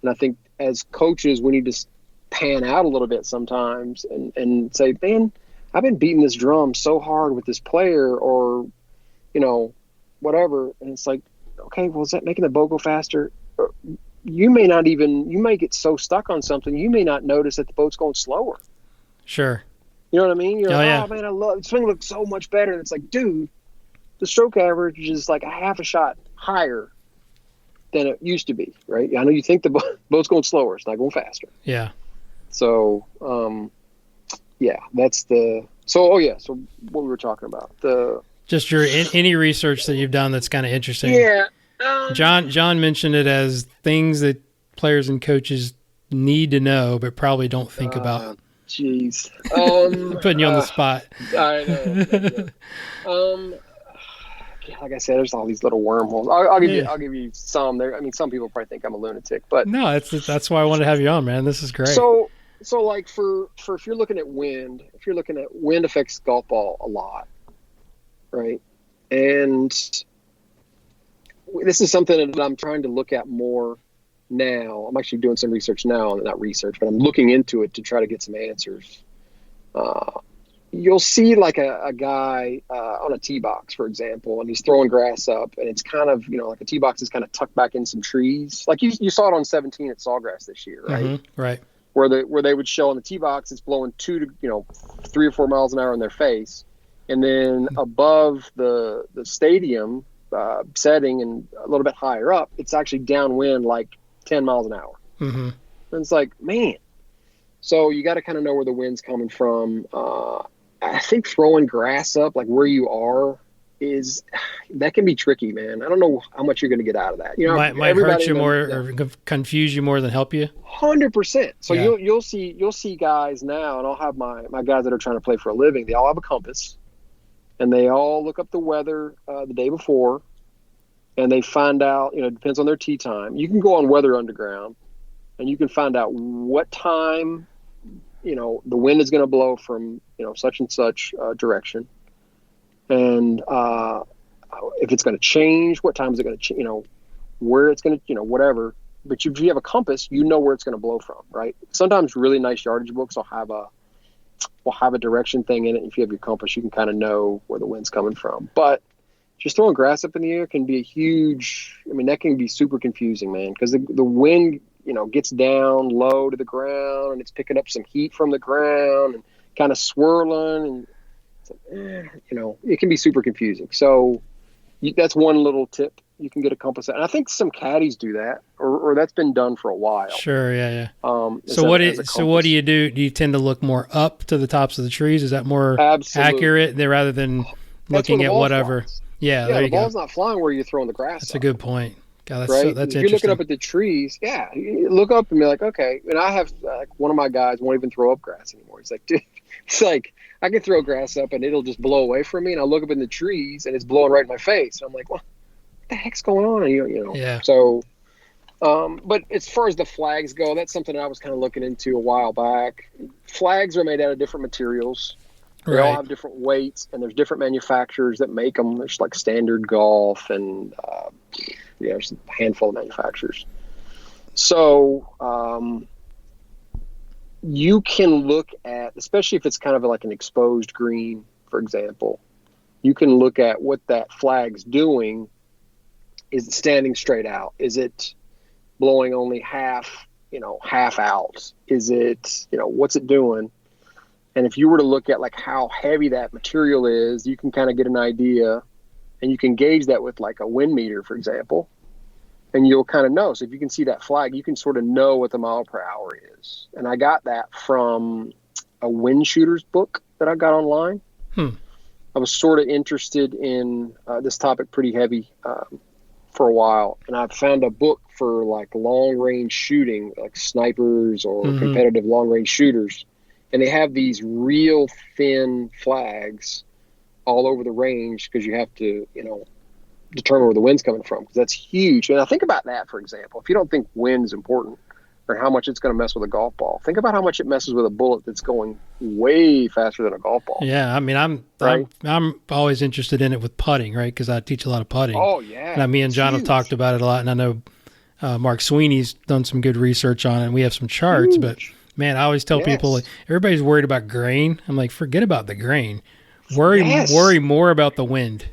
And I think as coaches, we need to pan out a little bit sometimes and say, man, I've been beating this drum so hard with this player, or, whatever. And it's like, okay, well, is that making the boat go faster? You may get so stuck on something, you may not notice that the boat's going slower. Sure. You know what I mean? You're like, yeah. oh man, the swing looks so much better. And it's like, dude, the stroke average is like a half a shot higher than it used to be, right? I know you think the boat's going slower. It's not going faster. Yeah. So, so what we were talking about, just any research that you've done that's kind of interesting. Yeah. John mentioned it as things that players and coaches need to know, but probably don't think about. Jeez. Putting you on the spot. I know. Like I said, there's all these little wormholes. I'll give you some there. I mean, some people probably think I'm a lunatic, but no, that's why I wanted to have you on, man. This is great. So like for if you're looking at wind, wind affects golf ball a lot, right? And this is something that I'm trying to look at more now. I'm actually doing some research now, not research, but I'm looking into it to try to get some answers. You'll see like a guy on a tee box, for example, and he's throwing grass up, and it's kind of, like a tee box is kind of tucked back in some trees. Like you saw it on 17 at Sawgrass this year, right? Mm-hmm, right. Where they would show on the tee box, it's blowing 3 or 4 miles an hour in their face. And then above the stadium setting and a little bit higher up, it's actually downwind like 10 miles an hour. Mm-hmm. And it's like, man. So you got to kind of know where the wind's coming from. I think throwing grass up, like where you are, that can be tricky, man. I don't know how much you're going to get out of that. Might hurt you more or confuse you more than help you. 100%. So you'll see guys now, and I'll have my guys that are trying to play for a living. They all have a compass, and they all look up the weather the day before, and they find out. It depends on their tee time. You can go on Weather Underground, and you can find out what time the wind is going to blow from such and such direction, and if it's going to change, what time is it going to change, where it's going to, whatever. But if you have a compass, where it's going to blow from, right? Sometimes really nice yardage books will have a direction thing in it. If you have your compass, you can kind of know where the wind's coming from. But just throwing grass up in the air can be that can be super confusing, man, because the wind gets down low to the ground, and it's picking up some heat from the ground and kind of swirling, and it can be super confusing. So that's one little tip. You can get a compass, and I think some caddies do that, or that's been done for a while. Sure, yeah. So what do you do? Do you tend to look more up to the tops of the trees? Is that more accurate rather than looking at whatever? Flies. Yeah, there you go. The ball's not flying where you're throwing the grass. That's a good point. God, that's right? That's if interesting. You're looking up at the trees, you look up and be like, okay. And I have one of my guys won't even throw up grass anymore. He's like, dude, it's like I can throw grass up and it'll just blow away from me. And I look up in the trees and it's blowing right in my face. And I'm like, what the heck's going on? And Yeah. So, but as far as the flags go, that's something I was kind of looking into a while back. Flags are made out of different materials. They all have different weights, and there's different manufacturers that make them. There's like Standard Golf and there's a handful of manufacturers. So you can look at, especially if it's kind of like an exposed green, for example, you can look at what that flag's doing. Is it standing straight out? Is it blowing only half out? Is it, what's it doing? And if you were to look at like how heavy that material is, you can kind of get an idea, and you can gauge that with like a wind meter, for example, and you'll kind of know. So if you can see that flag, you can sort of know what the mile per hour is. And I got that from a wind shooters book that I got online. I was sort of interested in this topic pretty heavy for a while, and I found a book for like long range shooting, like snipers or competitive long range shooters. And they have these real thin flags all over the range because you have to, determine where the wind's coming from, because that's huge. And I think about that, for example. If you don't think wind is important or how much it's going to mess with a golf ball, think about how much it messes with a bullet that's going way faster than a golf ball. Yeah, I mean, I'm always interested in it with putting, right? Because I teach a lot of putting. Oh, yeah. And me and John have talked about it a lot, and I know Mark Sweeney's done some good research on it, and we have some charts, but man, I always tell people, like, everybody's worried about grain. I'm like, forget about the grain. Worry more about the wind.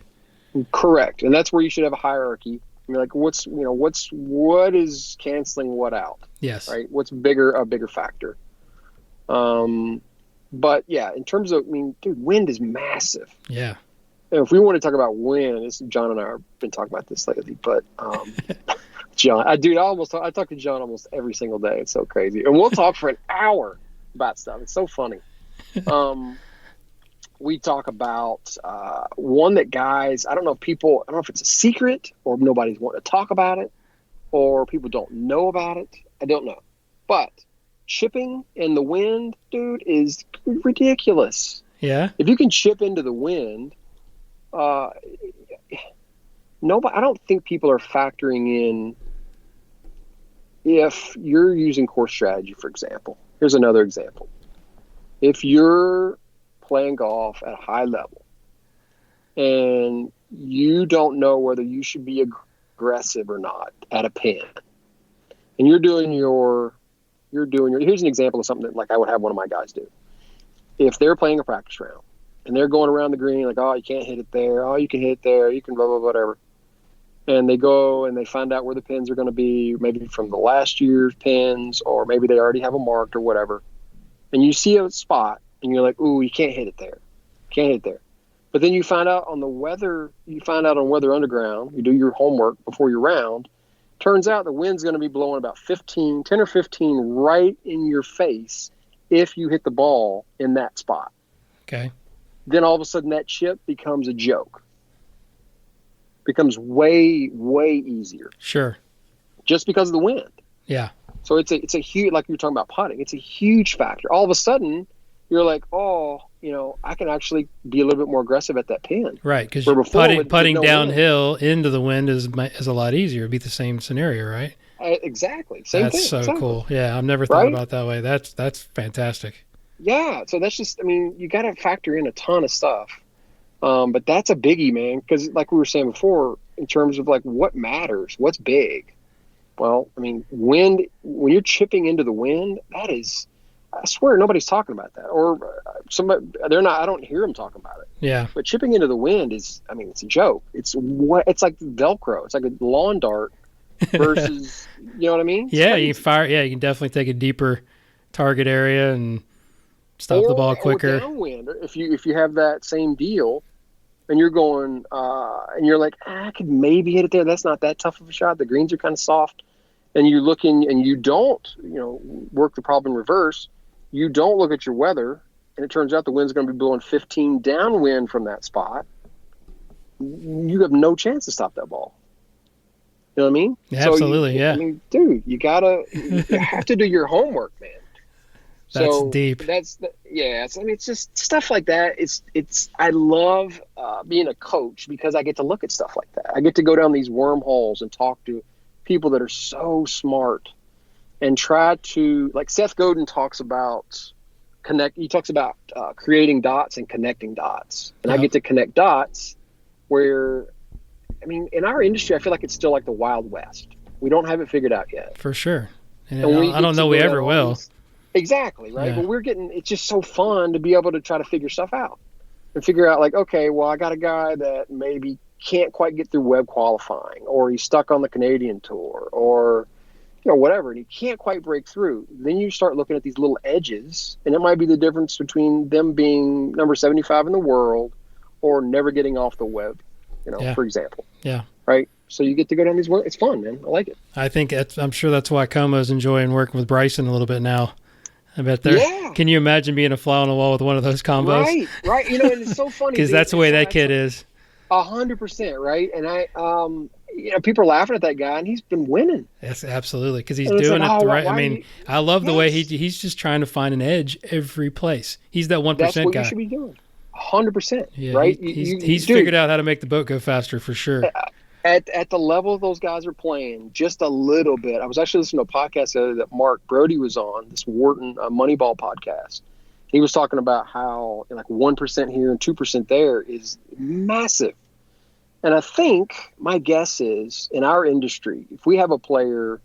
Correct. And that's where you should have a hierarchy. You're like, what is canceling what out? Yes. Right. What's a bigger factor? But yeah, in terms of, dude, wind is massive. Yeah. And if we want to talk about wind, John and I have been talking about this lately, but, John, I talk to John almost every single day. It's so crazy. And we'll talk for an hour about stuff. It's so funny. We talk about one that guys, I don't know if it's a secret or nobody's wanting to talk about it or people don't know about it. I don't know. But chipping in the wind, dude, is ridiculous. Yeah. If you can chip into the wind, I don't think people are factoring in if you're using course strategy, for example. Here's another example. If you're playing golf at a high level and you don't know whether you should be aggressive or not at a pin, and here's an example of something that like I would have one of my guys do. If they're playing a practice round and they're going around the green like, oh, you can't hit it there, oh, you can hit it there, you can blah, blah, whatever. And they go and they find out where the pins are going to be, maybe from the last year's pins, or maybe they already have them marked or whatever. And you see a spot and you're like, ooh, you can't hit it there. Can't hit it there. But then you find out on Weather Underground, you do your homework before your round. Turns out the wind's going to be blowing about 10 or 15 right in your face if you hit the ball in that spot. Okay. Then all of a sudden that chip becomes a joke. Becomes way, way easier. Sure. Just because of the wind. Yeah. So it's a huge, like you were talking about putting, it's a huge factor. All of a sudden, you're like, oh, I can actually be a little bit more aggressive at that pin. Right, because putting no downhill into the wind is a lot easier. It'd be the same scenario, right? Exactly. Same thing. That's so exactly. cool. Yeah, I've never thought about it that way. That's fantastic. Yeah, so that's just, you got to factor in a ton of stuff. But that's a biggie, man, because like we were saying before, in terms of like what matters, what's big. Well, wind, when you're chipping into the wind, that is, I swear nobody's talking about that. Or I don't hear them talking about it. Yeah. But chipping into the wind is, it's a joke. It's like Velcro. It's like a lawn dart versus, you know what I mean? Yeah, you can definitely take a deeper target area and stop the ball quicker. Or downwind, if you have that same deal, and you're going, and you're like, I could maybe hit it there. That's not that tough of a shot. The greens are kind of soft. And you're looking, and you don't, work the problem in reverse. You don't look at your weather, and it turns out the wind's going to be blowing 15 downwind from that spot. You have no chance to stop that ball. You know what I mean? Yeah, absolutely, yeah. Dude, you have to do your homework, man. That's deep. It's just stuff like that. I love being a coach because I get to look at stuff like that. I get to go down these wormholes and talk to people that are so smart and try to, like Seth Godin talks about creating dots and connecting dots. And I get to connect dots where, in our industry, I feel like it's still like the Wild West, We don't have it figured out yet. For sure. And And I don't know we ever will. Exactly, right? Yeah. But it's just so fun to be able to try to figure stuff out and figure out like, okay, well, I got a guy that maybe can't quite get through web qualifying, or he's stuck on the Canadian tour, or whatever, and he can't quite break through. Then you start looking at these little edges, and it might be the difference between them being number 75 in the world or never getting off the web, for example. Yeah. Right? So you get to go down these. It's fun, man. I like it. I think I'm sure that's why Como's enjoying working with Bryson a little bit now. I bet they're. Yeah. Can you imagine being a fly on the wall with one of those combos? Right. And it's so funny Because that's the way that kid is. 100%, right? And I, people are laughing at that guy, and he's been winning. Yes, absolutely, because he's And it's doing like, it oh, right. why I mean, do you- I love the way Yes. he's just trying to find an edge every place. He's that 1% That's what guy. you should be doing. 100%, Yeah, right? he's Dude, figured out how to make the boat go faster for sure. At the level those guys are playing, just a little bit. I was actually listening to a podcast the other day that Mark Brody was on, this Wharton Moneyball podcast. He was talking about how like 1% here and 2% there is massive. And I think my guess is in our industry, if we have a player,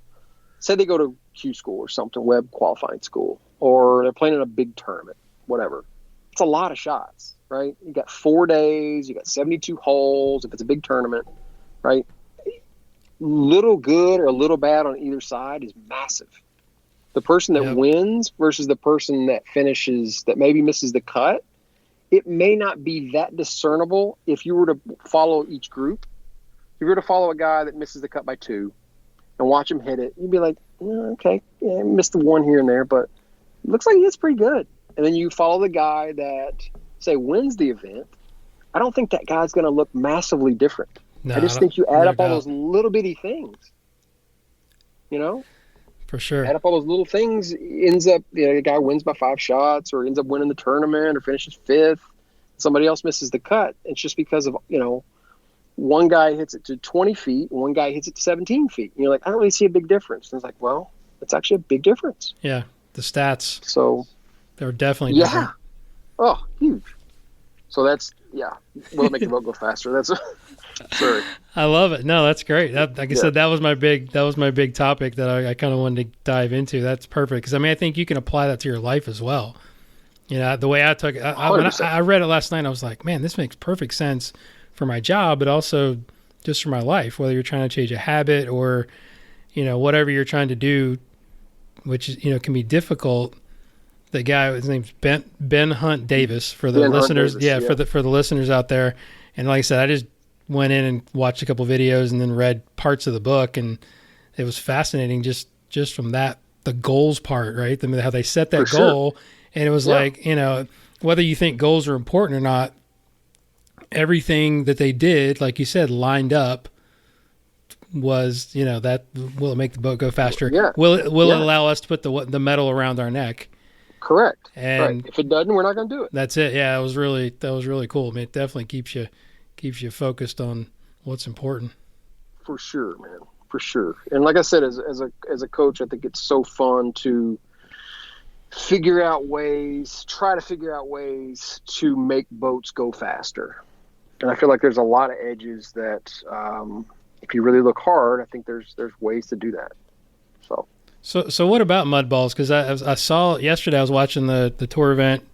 say they go to Q school or something, web qualifying school, or they're playing in a big tournament, whatever, it's a lot of shots, right? You got 4 days, you got 72 holes. If it's a big tournament, right? Little good or a little bad on either side is massive. The person that wins versus the person that finishes, that maybe misses the cut, it may not be that discernible if you were to follow each group. If you were to follow a guy that misses the cut by 2 and watch him hit it, you'd be like, okay, yeah, missed the 1 here and there, but it looks like he hits pretty good. And then you follow the guy that, say, wins the event. I don't think that guy's going to look massively different. No, I just think you add up all those little bitty things, For sure. Add up all those little things, ends up, the guy wins by 5 shots or ends up winning the tournament or finishes 5th. Somebody else misses the cut. It's just because of, one guy hits it to 20 feet, one guy hits it to 17 feet. And you're like, I don't really see a big difference. And it's like, well, it's actually a big difference. Yeah. The stats. So they're definitely different. Oh, huge. So that's, will it make the boat go faster? That's sorry. I love it. No, that's great. Like I said, that was my big topic that I kind of wanted to dive into. That's perfect. Because I think you can apply that to your life as well. The way I took it, when I read it last night, I was like, man, this makes perfect sense for my job, but also just for my life, whether you're trying to change a habit or, whatever you're trying to do, which is, can be difficult. The guy, his name's Ben Hunt Davis for the listeners. For the listeners out there. And like I said, I just went in and watched a couple videos and then read parts of the book, and it was fascinating just from that, the goals part, right? How they set that goal. And it was like, whether you think goals are important or not, everything that they did, like you said, lined up was, that will it make the boat go faster? Yeah. Will it allow us to put the metal around our neck? Correct. And right. If it doesn't, we're not going to do it. That's it. Yeah, that was really cool. I mean, it definitely keeps you focused on what's important. For sure, man. For sure. And like I said, as a coach, I think it's so fun to try to figure out ways to make boats go faster. And I feel like there's a lot of edges that, if you really look hard, I think there's ways to do that. So what about mud balls? Because I saw yesterday, I was watching the tour event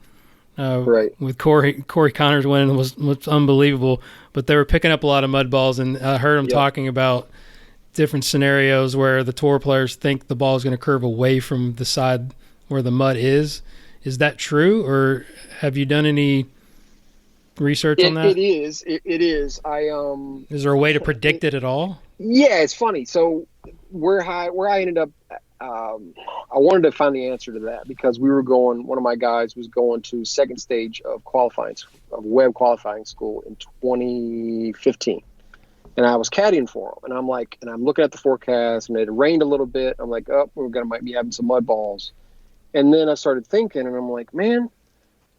with Corey Connors winning, was unbelievable. But they were picking up a lot of mud balls, and I heard them talking about different scenarios where the tour players think the ball is going to curve away from the side where the mud is. Is that true, or have you done any research on that? It is. It is. Is there a way to predict it at all? Yeah, it's funny. So where I ended up, I wanted to find the answer to that because one of my guys was going to second stage of web qualifying school in 2015. And I was caddying for him. And I'm looking at the forecast, and it rained a little bit. I'm like, might be having some mud balls. And then I started thinking, and I'm like, man,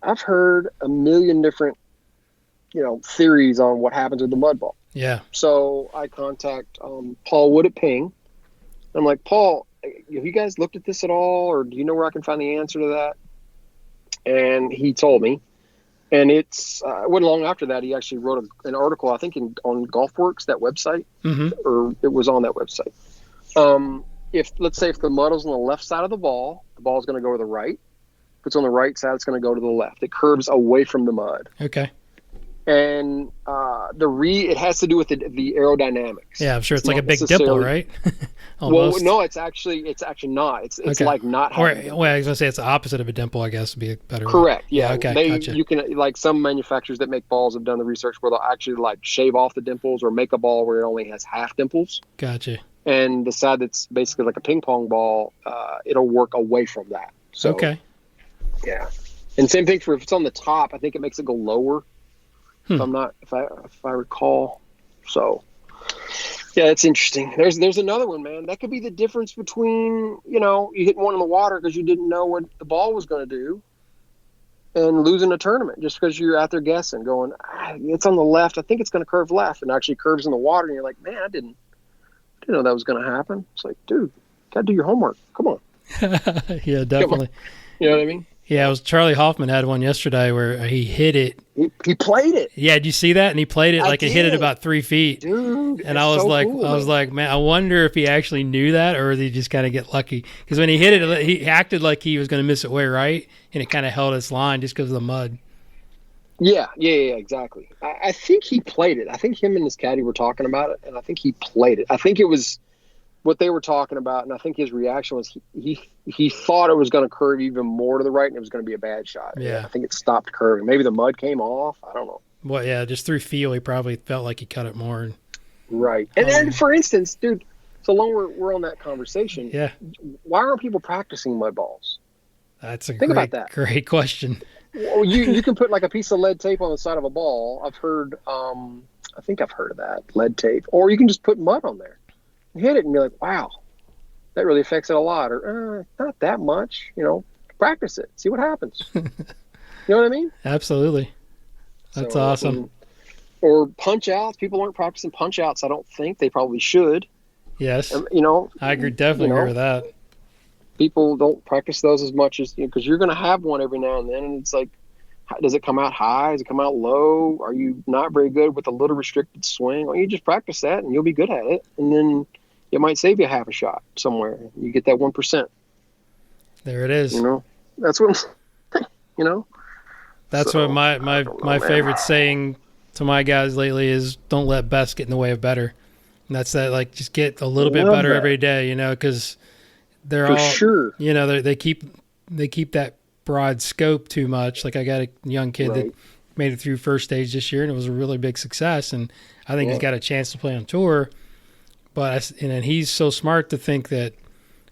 I've heard a million different, theories on what happens with the mud ball. Yeah. So I contact Paul Wood at Ping. I'm like, Paul, have you guys looked at this at all, or do you know where I can find the answer to that? And he told me. And it's wasn't long after that, he actually wrote an article, I think, on GolfWorks, that website, or it was on that website. If let's say if the mud is on the left side of the ball is going to go to the right. If it's on the right side, it's going to go to the left. It curves away from the mud. Okay. And it has to do with the aerodynamics. Yeah, I'm sure it's like a big dimple, right? Well, no, it's actually not. It's okay. like not having. Well, I was gonna say it's the opposite of a dimple. I guess would be a better. Correct. Yeah. Okay. Gotcha. You can, like, some manufacturers that make balls have done the research where they'll actually like shave off the dimples or make a ball where it only has half dimples. Gotcha. And the side that's basically like a ping pong ball, it'll work away from that. So, okay. Yeah. And same thing for if it's on the top. I think it makes it go lower. If I recall. So, yeah, it's interesting. There's another one, man. That could be the difference between, you hit one in the water because you didn't know what the ball was going to do, and losing a tournament just because you're out there guessing, going, it's on the left. I think it's going to curve left, and actually curves in the water, and you're like, man, I didn't know that was going to happen. It's like, dude, got to do your homework. Come on. Yeah, definitely. You know what I mean? Yeah, it was Charlie Hoffman had one yesterday where he hit it. He played it. Yeah, did you see that? And he played it like he hit it about 3 feet. Dude, and I was so like, cool, I was like, man, I wonder if he actually knew that or did he just kind of get lucky? Because when he hit it, he acted like he was going to miss it way right, and it kind of held its line just because of the mud. Yeah, exactly. I think he played it. I think him and his caddy were talking about it, and I think he played it. I think it was what they were talking about, and I think his reaction was he thought it was going to curve even more to the right, and it was going to be a bad shot. Yeah. I think it stopped curving. Maybe the mud came off. I don't know. Well, yeah, just through feel, he probably felt like he cut it more. Right. And then, for instance, dude, so long we're on that conversation. Yeah. Why aren't people practicing mud balls? That's a about that. Great question. Well, you can put like a piece of lead tape on the side of a ball. I've heard. I think I've heard of that, lead tape. Or you can just put mud on there. Hit it and be like, wow, that really affects it a lot, or not that much. Practice it, see what happens. You know what I mean? Absolutely. That's awesome. Or punch outs. People aren't practicing punch outs. I don't think they probably should. Yes. I agree. Definitely agree with that. People don't practice those as much as because you're going to have one every now and then, and it's like, does it come out high? Does it come out low? Are you not very good with a little restricted swing? Well, you just practice that, and you'll be good at it, and then it might save you half a shot somewhere. You get that 1%. There it is. That's what. That's what my favorite saying to my guys lately is: don't let best get in the way of better. And that's that. Like, just get a little bit better every day. Because they're all sure. They keep that broad scope too much. Like, I got a young kid that made it through first stage this year, and it was a really big success. And I think he's got a chance to play on tour. But and he's so smart to think that,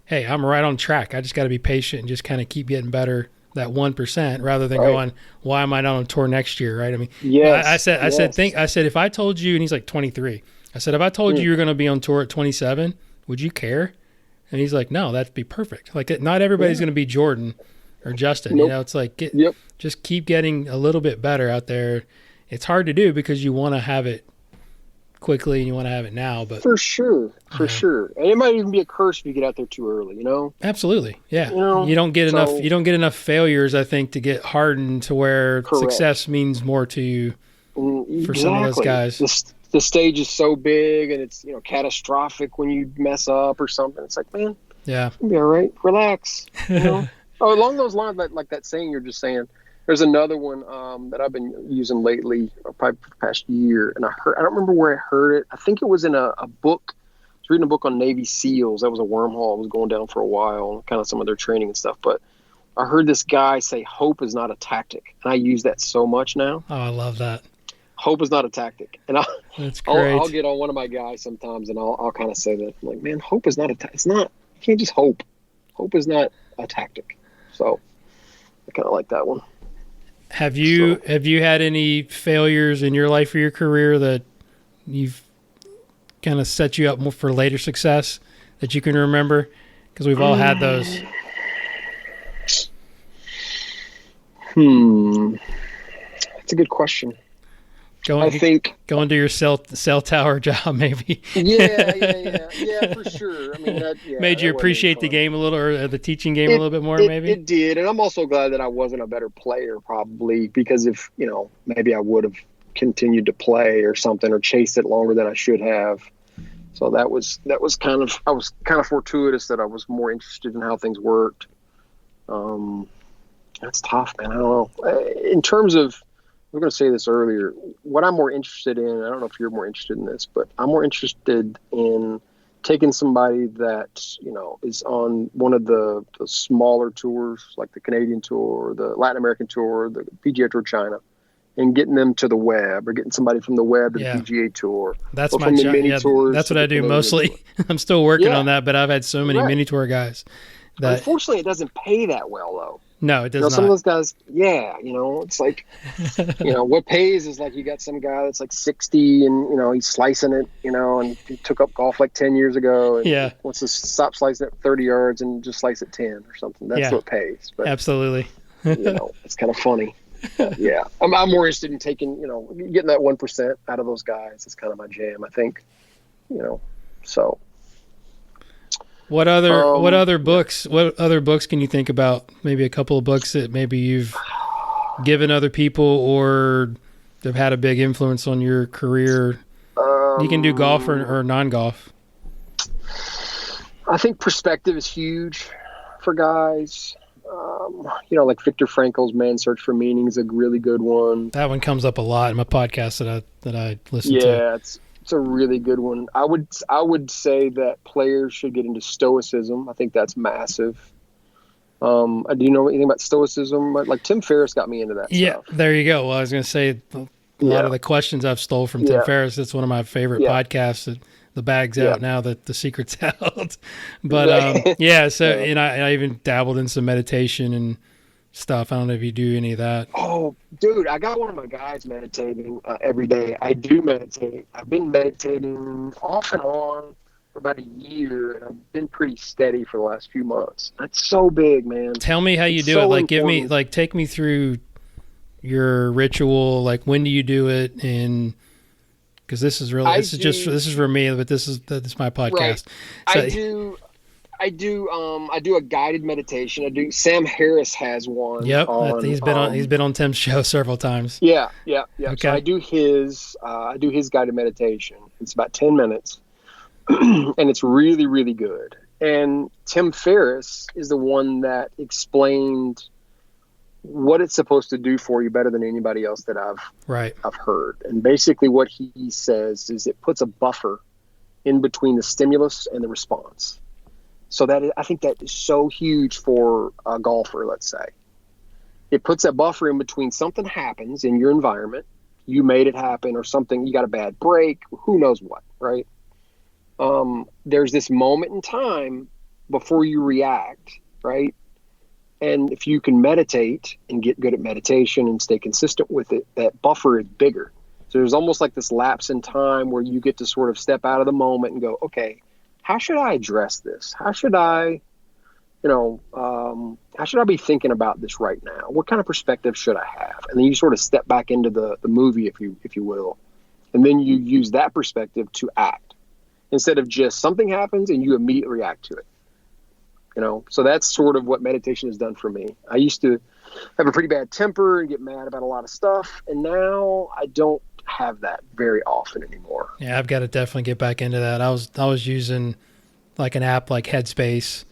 hey, I'm right on track. I just got to be patient and just kind of keep getting better, that 1%, rather than going, why am I not on tour next year? Right? I mean, I said, if I told you, and he's like 23. I said, if I told you you're going to be on tour at 27, would you care? And he's like, no, that'd be perfect. Like, not everybody's going to be Jordan or Justin. Nope. It's like, just keep getting a little bit better out there. It's hard to do because you want to have it quickly and you want to have it now, but for sure, and it might even be a curse if you get out there too early. Absolutely, yeah. You don't get enough. You don't get enough failures, I think, to get hardened to where success means more to you. For some of those guys, the stage is so big and it's catastrophic when you mess up or something. It's like, man, it'll be all right. Relax. Along those lines, like that saying you're just saying. There's another one that I've been using lately, probably for the past year, and I don't remember where I heard it. I think it was in a book. I was reading a book on Navy SEALs. That was a wormhole. I was going down for a while, kind of some of their training and stuff. But I heard this guy say, hope is not a tactic. And I use that so much now. Oh, I love that. Hope is not a tactic. And That's great. I'll get on one of my guys sometimes, and I'll kind of say that. I'm like, man, hope is not a tactic. It's not. You can't just hope. Hope is not a tactic. So I kind of like that one. Have you had any failures in your life or your career that you've kind of set you up more for later success that you can remember? Because we've all had those. That's a good question. Going to your cell tower job, maybe. Yeah, for sure. I mean, made you appreciate the game a little, or the teaching game a little bit more, maybe. It did, and I'm also glad that I wasn't a better player, probably, because if maybe I would have continued to play or something, or chased it longer than I should have. So that was I was kind of fortuitous that I was more interested in how things worked. That's tough, man. I don't know. In terms of, I was going to say this earlier, what I'm more interested in, I don't know if you're more interested in this, but I'm more interested in taking somebody that, is on one of the smaller tours, like the Canadian tour, or the Latin American tour, the PGA Tour China, and getting them to the web, or getting somebody from the web to the PGA Tour. That's my job. Yeah, that's what I do mostly. I'm still working on that, but I've had so many mini tour guys. Unfortunately, it doesn't pay that well, though. No, it does not. Some of those guys, it's like, what pays is like you got some guy that's like 60 and, he's slicing it, and he took up golf like 10 years ago. And wants to stop slicing it 30 yards and just slice it 10 or something. That's what pays. But, absolutely. It's kind of funny. I'm more interested in taking, getting that 1% out of those guys. It's kind of my jam, I think, so. What other books can you think about? Maybe a couple of books that maybe you've given other people or have had a big influence on your career. You can do golf or non-golf. I think perspective is huge for guys. Like Viktor Frankl's Man's Search for Meaning is a really good one. That one comes up a lot in my podcast that I listen to. Yeah, it's a really good one. I would say that players should get into Stoicism. I think that's massive. Do you know anything about Stoicism? Like Tim Ferriss got me into that stuff. There you go. Well, I was going to say a lot of the questions I've stole from Tim Ferriss. It's one of my favorite podcasts. The bag's out now that the secret's out. But I even dabbled in some meditation and stuff. I don't know if you do any of that. Oh, dude, I got one of my guys meditating every day. I do meditate. I've been meditating off and on for about a year, and I've been pretty steady for the last few months. That's so big, man. Tell me how you do it. Like, take me through your ritual. Like, when do you do it? And because this is for me, but this is my podcast. Right. So, I do a guided meditation. Sam Harris has one. Yep, he's been on Tim's show several times. Yeah. Okay. So I do his guided meditation. It's about 10 minutes, and it's really, really good. And Tim Ferriss is the one that explained what it's supposed to do for you better than anybody else that I've heard. And basically, what he says is it puts a buffer in between the stimulus and the response. So I think that is so huge for a golfer, let's say. It puts that buffer in between something happens in your environment, you made it happen, or something, you got a bad break, who knows what, right? There's this moment in time before you react, right? And if you can meditate and get good at meditation and stay consistent with it, that buffer is bigger. So there's almost like this lapse in time where you get to sort of step out of the moment and go, okay, how should I address this? How should I be thinking about this right now? What kind of perspective should I have? And then you sort of step back into the movie, if you will, and then you use that perspective to act instead of just something happens and you immediately react to it. So that's sort of what meditation has done for me. I used to have a pretty bad temper and get mad about a lot of stuff, and now I don't have that very often anymore. Yeah, I've got to definitely get back into that. I was using like an app like Headspace,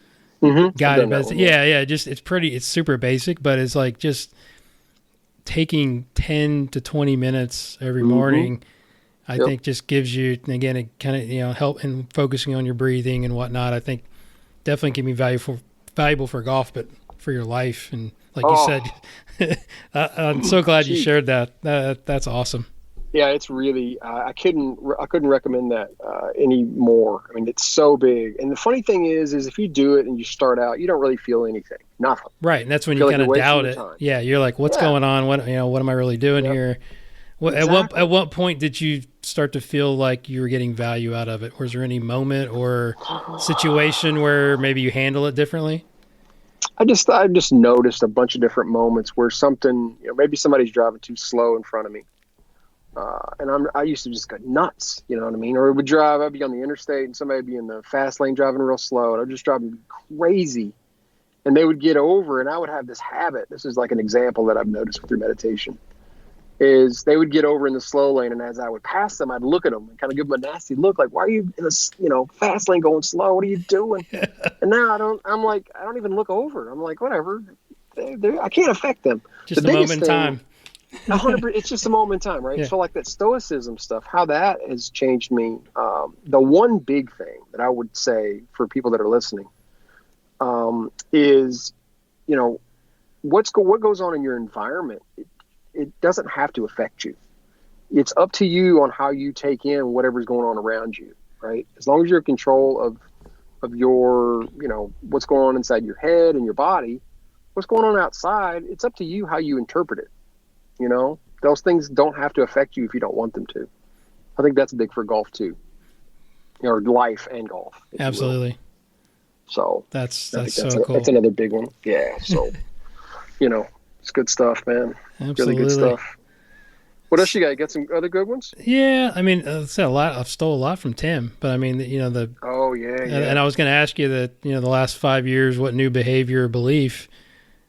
guided meditation. Yeah. It's super basic, but it's like just taking 10 to 20 minutes every morning. I think just gives you, again, it kind of help in focusing on your breathing and whatnot. I think definitely can be valuable for golf, but for your life. And like you said, I'm so glad you shared that. That's awesome. Yeah, it's really, I couldn't recommend that any more. I mean, it's so big. And the funny thing is if you do it and you start out, you don't really feel anything, nothing. Right. And that's when you kind of doubt it. Yeah. You're like, what's going on? What am I really doing here? At what point did you start to feel like you were getting value out of it? Was there any moment or situation where maybe you handle it differently? I just noticed a bunch of different moments where something, maybe somebody's driving too slow in front of me. And I used to just go nuts, you know what I mean? Or I'd be on the interstate and somebody would be in the fast lane driving real slow, and I'd just drive crazy. And they would get over, and I would have this habit. This is like an example that I've noticed through meditation. is they would get over in the slow lane, and as I would pass them, I'd look at them and kind of give them a nasty look, like, "Why are you in this, fast lane going slow? What are you doing?" And now I'm like, I don't even look over. I'm like, whatever. I can't affect them. Just a moment in time. 100%, it's just a moment in time, right? Yeah. So like that stoicism stuff, how that has changed me. The one big thing that I would say for people that are listening is, what goes on in your environment. It doesn't have to affect you. It's up to you on how you take in whatever's going on around you, right? As long as you're in control of your, what's going on inside your head and your body, what's going on outside, it's up to you how you interpret it. Those things don't have to affect you if you don't want them to. I think that's big for golf too, or life and golf. Absolutely. So that's so cool. That's another big one. Yeah. So, it's good stuff, man. Absolutely. Really good stuff. What else you got? You got some other good ones? Yeah. I mean, I've said a lot. I've stole a lot from Tim, but I mean, Oh yeah. And I was going to ask you that, the last 5 years, what new behavior or belief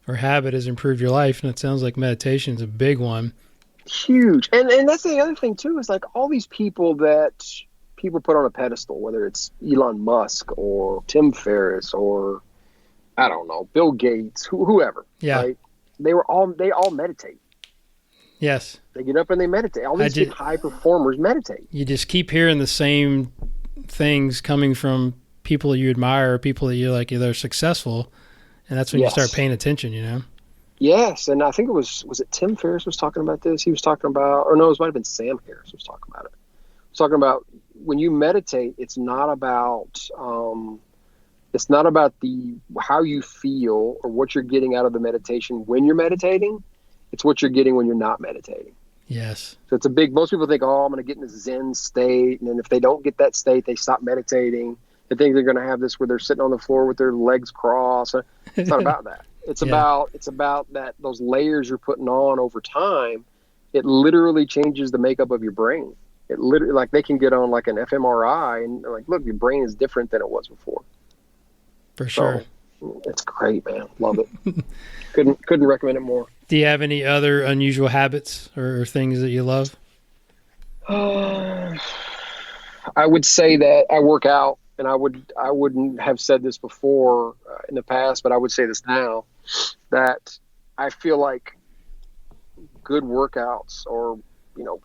or habit has improved your life? And it sounds like meditation is a big one. Huge. And that's the other thing too, is like all these people that people put on a pedestal, whether it's Elon Musk or Tim Ferriss or I don't know, Bill Gates, whoever. Yeah. Right? They all meditate. Yes. They get up and they meditate. All these big high performers meditate. You just keep hearing the same things coming from people you admire, people that you like, they're successful. And that's when you start paying attention, Yes. And I think it was it Tim Ferriss was talking about this? He was talking about, or no, it might have been Sam Harris was talking about it. He was talking about when you meditate, it's not about how you feel or what you're getting out of the meditation when you're meditating. It's what you're getting when you're not meditating. Yes. So it's most people think, oh, I'm going to get in this Zen state. And then if they don't get that state, they stop meditating. They think they're going to have this where they're sitting on the floor with their legs crossed. It's not about that. It's about that those layers you're putting on over time. It literally changes the makeup of your brain. It literally, like they can get on like an fMRI and they're like, look, your brain is different than it was before. For sure. So, it's great, man. Love it. Couldn't recommend it more. Do you have any other unusual habits or things that you love? I would say that I work out, and I wouldn't have said this before in the past, but I would say this now, that I feel like good workouts or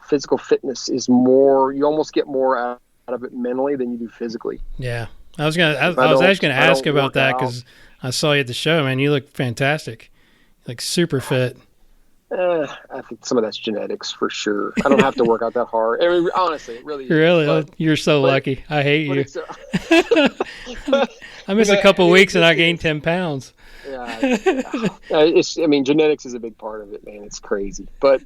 physical fitness is more. You almost get more out of it mentally than you do physically. Yeah, I was actually gonna ask about that because I saw you at the show, man. You look fantastic, like super fit. I think some of that's genetics for sure. I don't have to work out that hard. I mean, honestly, it really is. Really? You're so lucky. I hate you. I missed a couple weeks and I gained 10 pounds. Yeah. Genetics is a big part of it, man. It's crazy. But,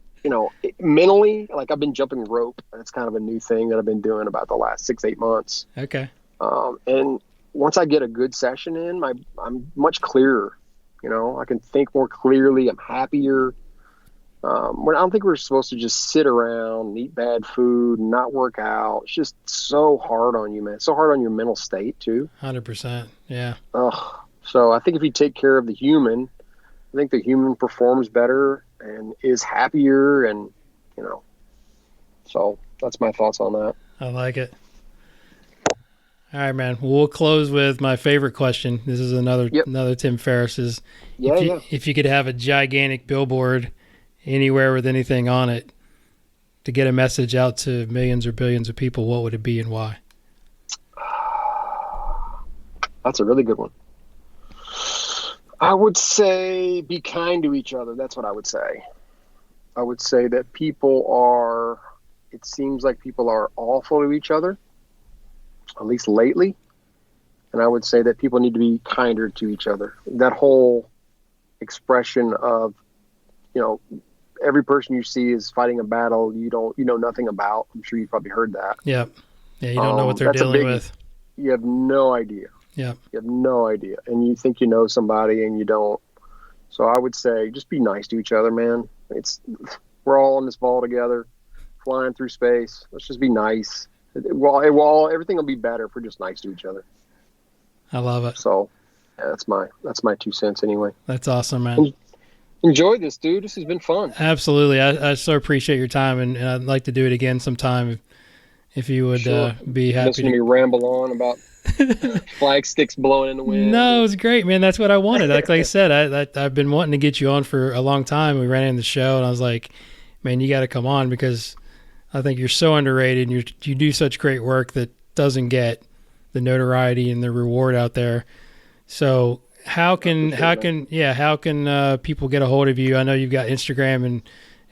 mentally, like I've been jumping rope. That's kind of a new thing that I've been doing about the last 6-8 months. Okay. And once I get a good session in, I'm much clearer. I can think more clearly. I'm happier. I don't think we're supposed to just sit around and eat bad food and not work out. It's just so hard on you, man. It's so hard on your mental state too. 100%. Yeah. So I think if you take care of the human, I think the human performs better and is happier, and so that's my thoughts on that. I like it. All right, man. We'll close with my favorite question. This is another Tim Ferriss's. If you could have a gigantic billboard anywhere with anything on it to get a message out to millions or billions of people, what would it be and why? That's a really good one. I would say be kind to each other. That's what I would say. I would say that it seems like people are awful to each other, at least lately. And I would say that people need to be kinder to each other. That whole expression of, every person you see is fighting a battle you know nothing about. I'm sure you've probably heard that. Yeah. Yeah, you don't know what they're dealing with. You have no idea. Yeah. You have no idea. And you think you know somebody and you don't. So I would say just be nice to each other, man. We're all on this ball together, flying through space. Let's just be nice. Everything will be better if we're just nice to each other. I love it. So yeah, that's my 2 cents anyway. That's awesome, man. Enjoy this, dude. This has been fun. Absolutely. I so appreciate your time, and I'd like to do it again sometime if you would be happy. Listen to me ramble on about flag sticks blowing in the wind. No, it was great, man. That's what I wanted. Like I said, I've been wanting to get you on for a long time. We ran in the show, and I was like, man, you got to come on because I think you're so underrated, and you do such great work that doesn't get the notoriety and the reward out there. So how can people get a hold of you? I know you've got Instagram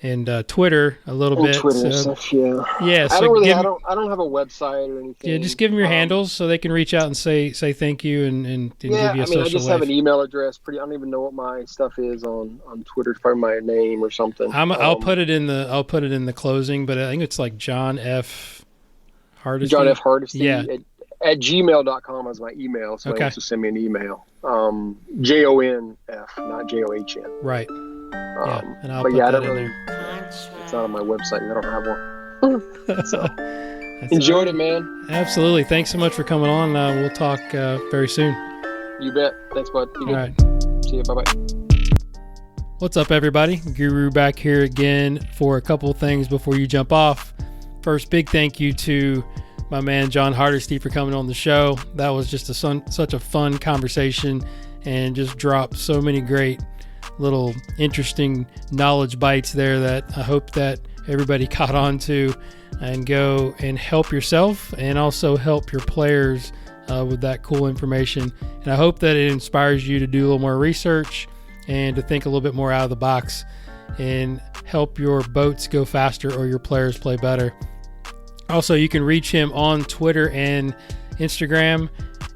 and Twitter a little bit. Twitter and stuff, yeah. Yeah, so I don't have a website or anything. Yeah, just give them your handles so they can reach out and say thank you and give you a social I just have an email address. I don't even know what my stuff is on Twitter. It's probably my name or something. I'll put it in the closing, but I think it's like John F. Hardesty. John F. Hardesty. Yeah. At gmail.com is my email, so okay. Also send me an email. JONF, not JOHN. Right. And I'll put that in there. It's not on my website. I don't have one. So enjoyed it, man. Absolutely. Thanks so much for coming on. We'll talk very soon. You bet. Thanks, bud. All right. See you. Bye-bye. What's up, everybody? Guru back here again for a couple things before you jump off. First, big thank you to my man John Hardesty for coming on the show. That was just such a fun conversation and just dropped so many great little interesting knowledge bites there that I hope that everybody caught on to and go and help yourself and also help your players with that cool information. And I hope that it inspires you to do a little more research and to think a little bit more out of the box and help your boats go faster or your players play better. Also, you can reach him on Twitter and Instagram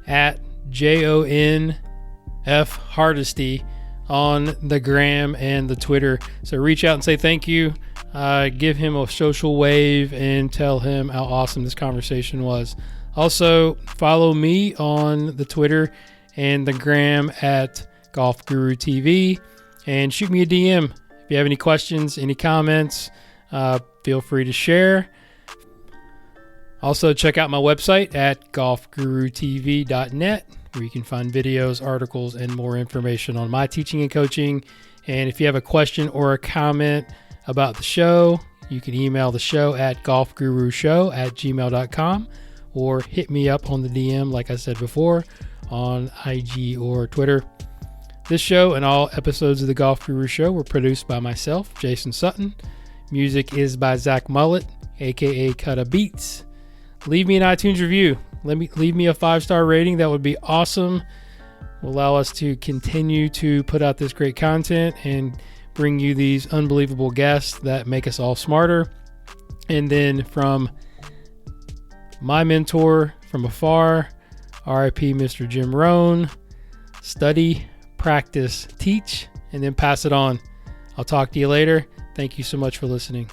at JONF Hardesty on the gram and the Twitter. So reach out and say thank you. Give him a social wave and tell him how awesome this conversation was. Also, follow me on the Twitter and the gram at Golf Guru TV and shoot me a DM. If you have any questions, any comments, feel free to share. Also, check out my website at golfgurutv.net, where you can find videos, articles, and more information on my teaching and coaching. And if you have a question or a comment about the show, you can email the show at golfgurushow@gmail.com or hit me up on the DM, like I said before, on IG or Twitter. This show and all episodes of the Golf Guru Show were produced by myself, Jason Sutton. Music is by Zach Mullet, aka Cutta Beats. Leave me an iTunes review. Leave me a 5-star rating. That would be awesome. Will allow us to continue to put out this great content and bring you these unbelievable guests that make us all smarter. And then from my mentor from afar, RIP Mr. Jim Rohn, study, practice, teach, and then pass it on. I'll talk to you later. Thank you so much for listening.